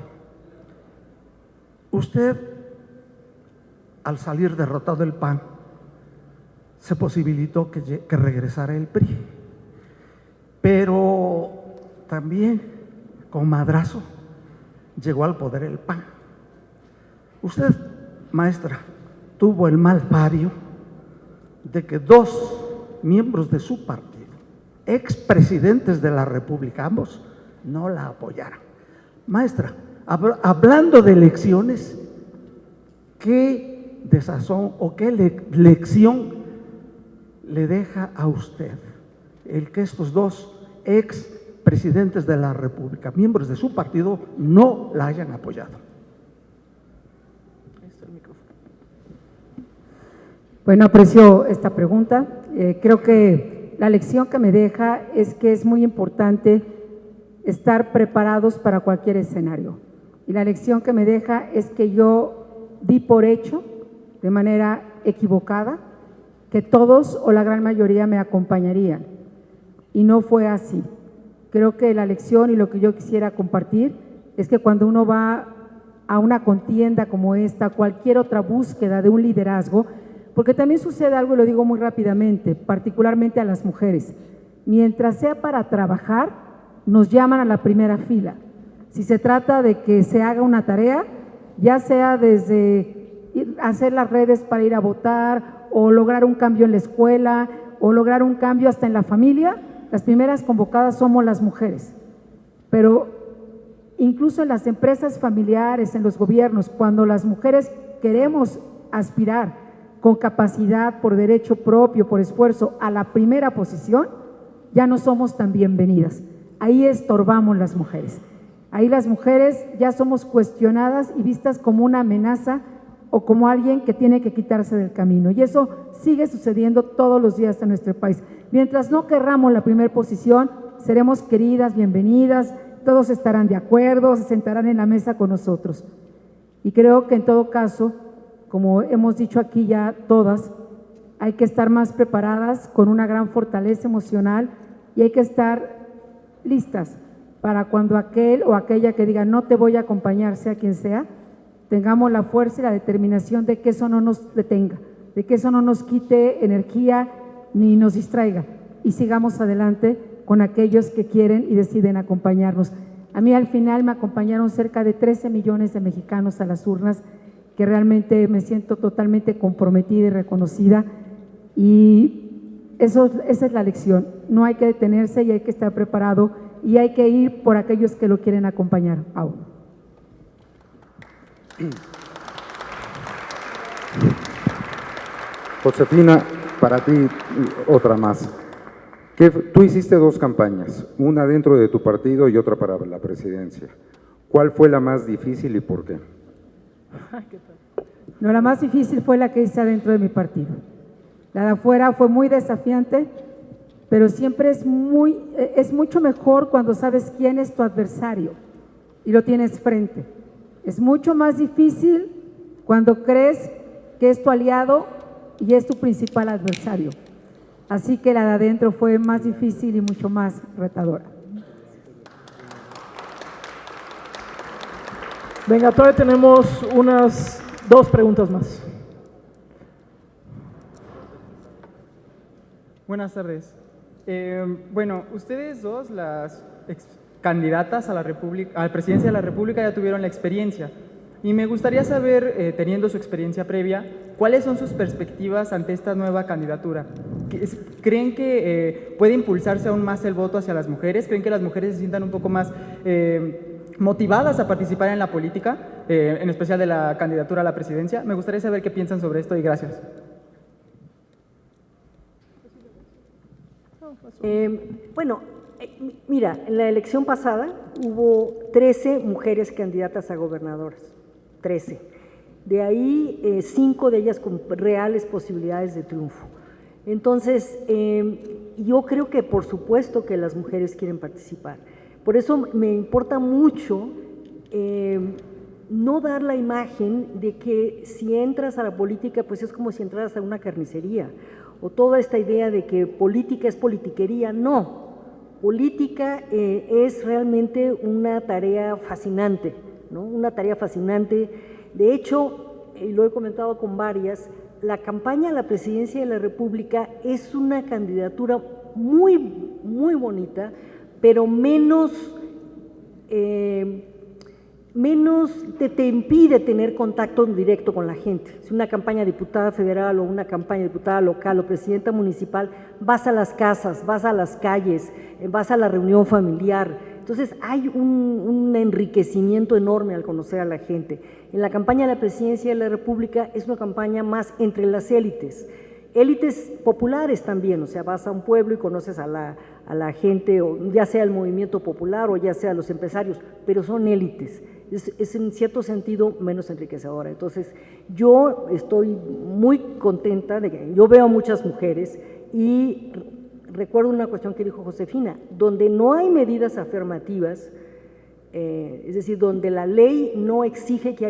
usted, al salir derrotado del PAN, se posibilitó que regresara el PRI, pero también con madrazo llegó al poder el PAN. Usted, maestra, tuvo el mal pario de que 2 miembros de su partido, expresidentes de la República, ambos, no la apoyaran. Maestra, hablando de elecciones, ¿qué desazón o qué lección le deja a usted el que estos 2 expresidentes de la República, miembros de su partido, no la hayan apoyado? Bueno, aprecio esta pregunta. Creo que la lección que me deja es que es muy importante estar preparados para cualquier escenario. Y la lección que me deja es que yo di por hecho, de manera equivocada, que todos o la gran mayoría me acompañarían. Y no fue así. Creo que la lección y lo que yo quisiera compartir es que cuando uno va a una contienda como esta, cualquier otra búsqueda de un liderazgo, porque también sucede algo, y lo digo muy rápidamente, particularmente a las mujeres, mientras sea para trabajar, nos llaman a la primera fila. Si se trata de que se haga una tarea, ya sea desde hacer las redes para ir a votar, o lograr un cambio en la escuela, o lograr un cambio hasta en la familia, las primeras convocadas somos las mujeres. Pero incluso en las empresas familiares, en los gobiernos, cuando las mujeres queremos aspirar con capacidad, por derecho propio, por esfuerzo, a la primera posición, ya no somos tan bienvenidas. Ahí estorbamos las mujeres. Ahí las mujeres ya somos cuestionadas y vistas como una amenaza o como alguien que tiene que quitarse del camino. Y eso sigue sucediendo todos los días en nuestro país. Mientras no querramos la primera posición, seremos queridas, bienvenidas, todos estarán de acuerdo, se sentarán en la mesa con nosotros. Y creo que en todo caso, como hemos dicho aquí ya todas, hay que estar más preparadas con una gran fortaleza emocional y hay que estar listas para cuando aquel o aquella que diga no te voy a acompañar, sea quien sea, tengamos la fuerza y la determinación de que eso no nos detenga, de que eso no nos quite energía ni nos distraiga y sigamos adelante con aquellos que quieren y deciden acompañarnos. A mí al final me acompañaron cerca de 13 millones de mexicanos a las urnas, que realmente me siento totalmente comprometida y reconocida, y esa es la lección. No hay que detenerse y hay que estar preparado y hay que ir por aquellos que lo quieren acompañar a uno. Josefina, para ti otra más. Tú hiciste 2 campañas, una dentro de tu partido y otra para la presidencia. ¿Cuál fue la más difícil y por qué? No, la más difícil fue la que hice adentro de mi partido. La de afuera fue muy desafiante, pero siempre es mucho mejor cuando sabes quién es tu adversario y lo tienes frente. Es mucho más difícil cuando crees que es tu aliado y es tu principal adversario. Así que la de adentro fue más difícil y mucho más retadora. Venga, todavía tenemos unas 2 preguntas más. Buenas tardes. Bueno, ustedes dos, las candidatas a la presidencia de la República, ya tuvieron la experiencia. Y me gustaría saber, teniendo su experiencia previa, ¿cuáles son sus perspectivas ante esta nueva candidatura? ¿Creen que puede impulsarse aún más el voto hacia las mujeres? ¿Creen que las mujeres se sientan un poco más motivadas a participar en la política, en especial de la candidatura a la presidencia? Me gustaría saber qué piensan sobre esto y gracias. Mira, en la elección pasada hubo 13 mujeres candidatas a gobernadoras, 13. De ahí 5 de ellas con reales posibilidades de triunfo. Entonces, yo creo que por supuesto que las mujeres quieren participar. Por eso me importa mucho no dar la imagen de que si entras a la política, pues es como si entraras a una carnicería, o toda esta idea de que política es politiquería. No, política es realmente una tarea fascinante, ¿no? Una tarea fascinante. De hecho, y lo he comentado con varias, la campaña a la presidencia de la República es una candidatura muy, muy bonita, pero menos te impide tener contacto directo con la gente. Si una campaña de diputada federal o una campaña de diputada local o presidenta municipal, vas a las casas, vas a las calles, vas a la reunión familiar. Entonces hay un enriquecimiento enorme al conocer a la gente. En la campaña de la presidencia de la República es una campaña más entre las élites populares también, o sea, vas a un pueblo y conoces a la gente, o ya sea el movimiento popular o ya sea los empresarios, pero son élites. Es en cierto sentido menos enriquecedora. Entonces, yo estoy muy contenta de que yo veo a muchas mujeres y recuerdo una cuestión que dijo Josefina, donde no hay medidas afirmativas, es decir, donde la ley no exige que haya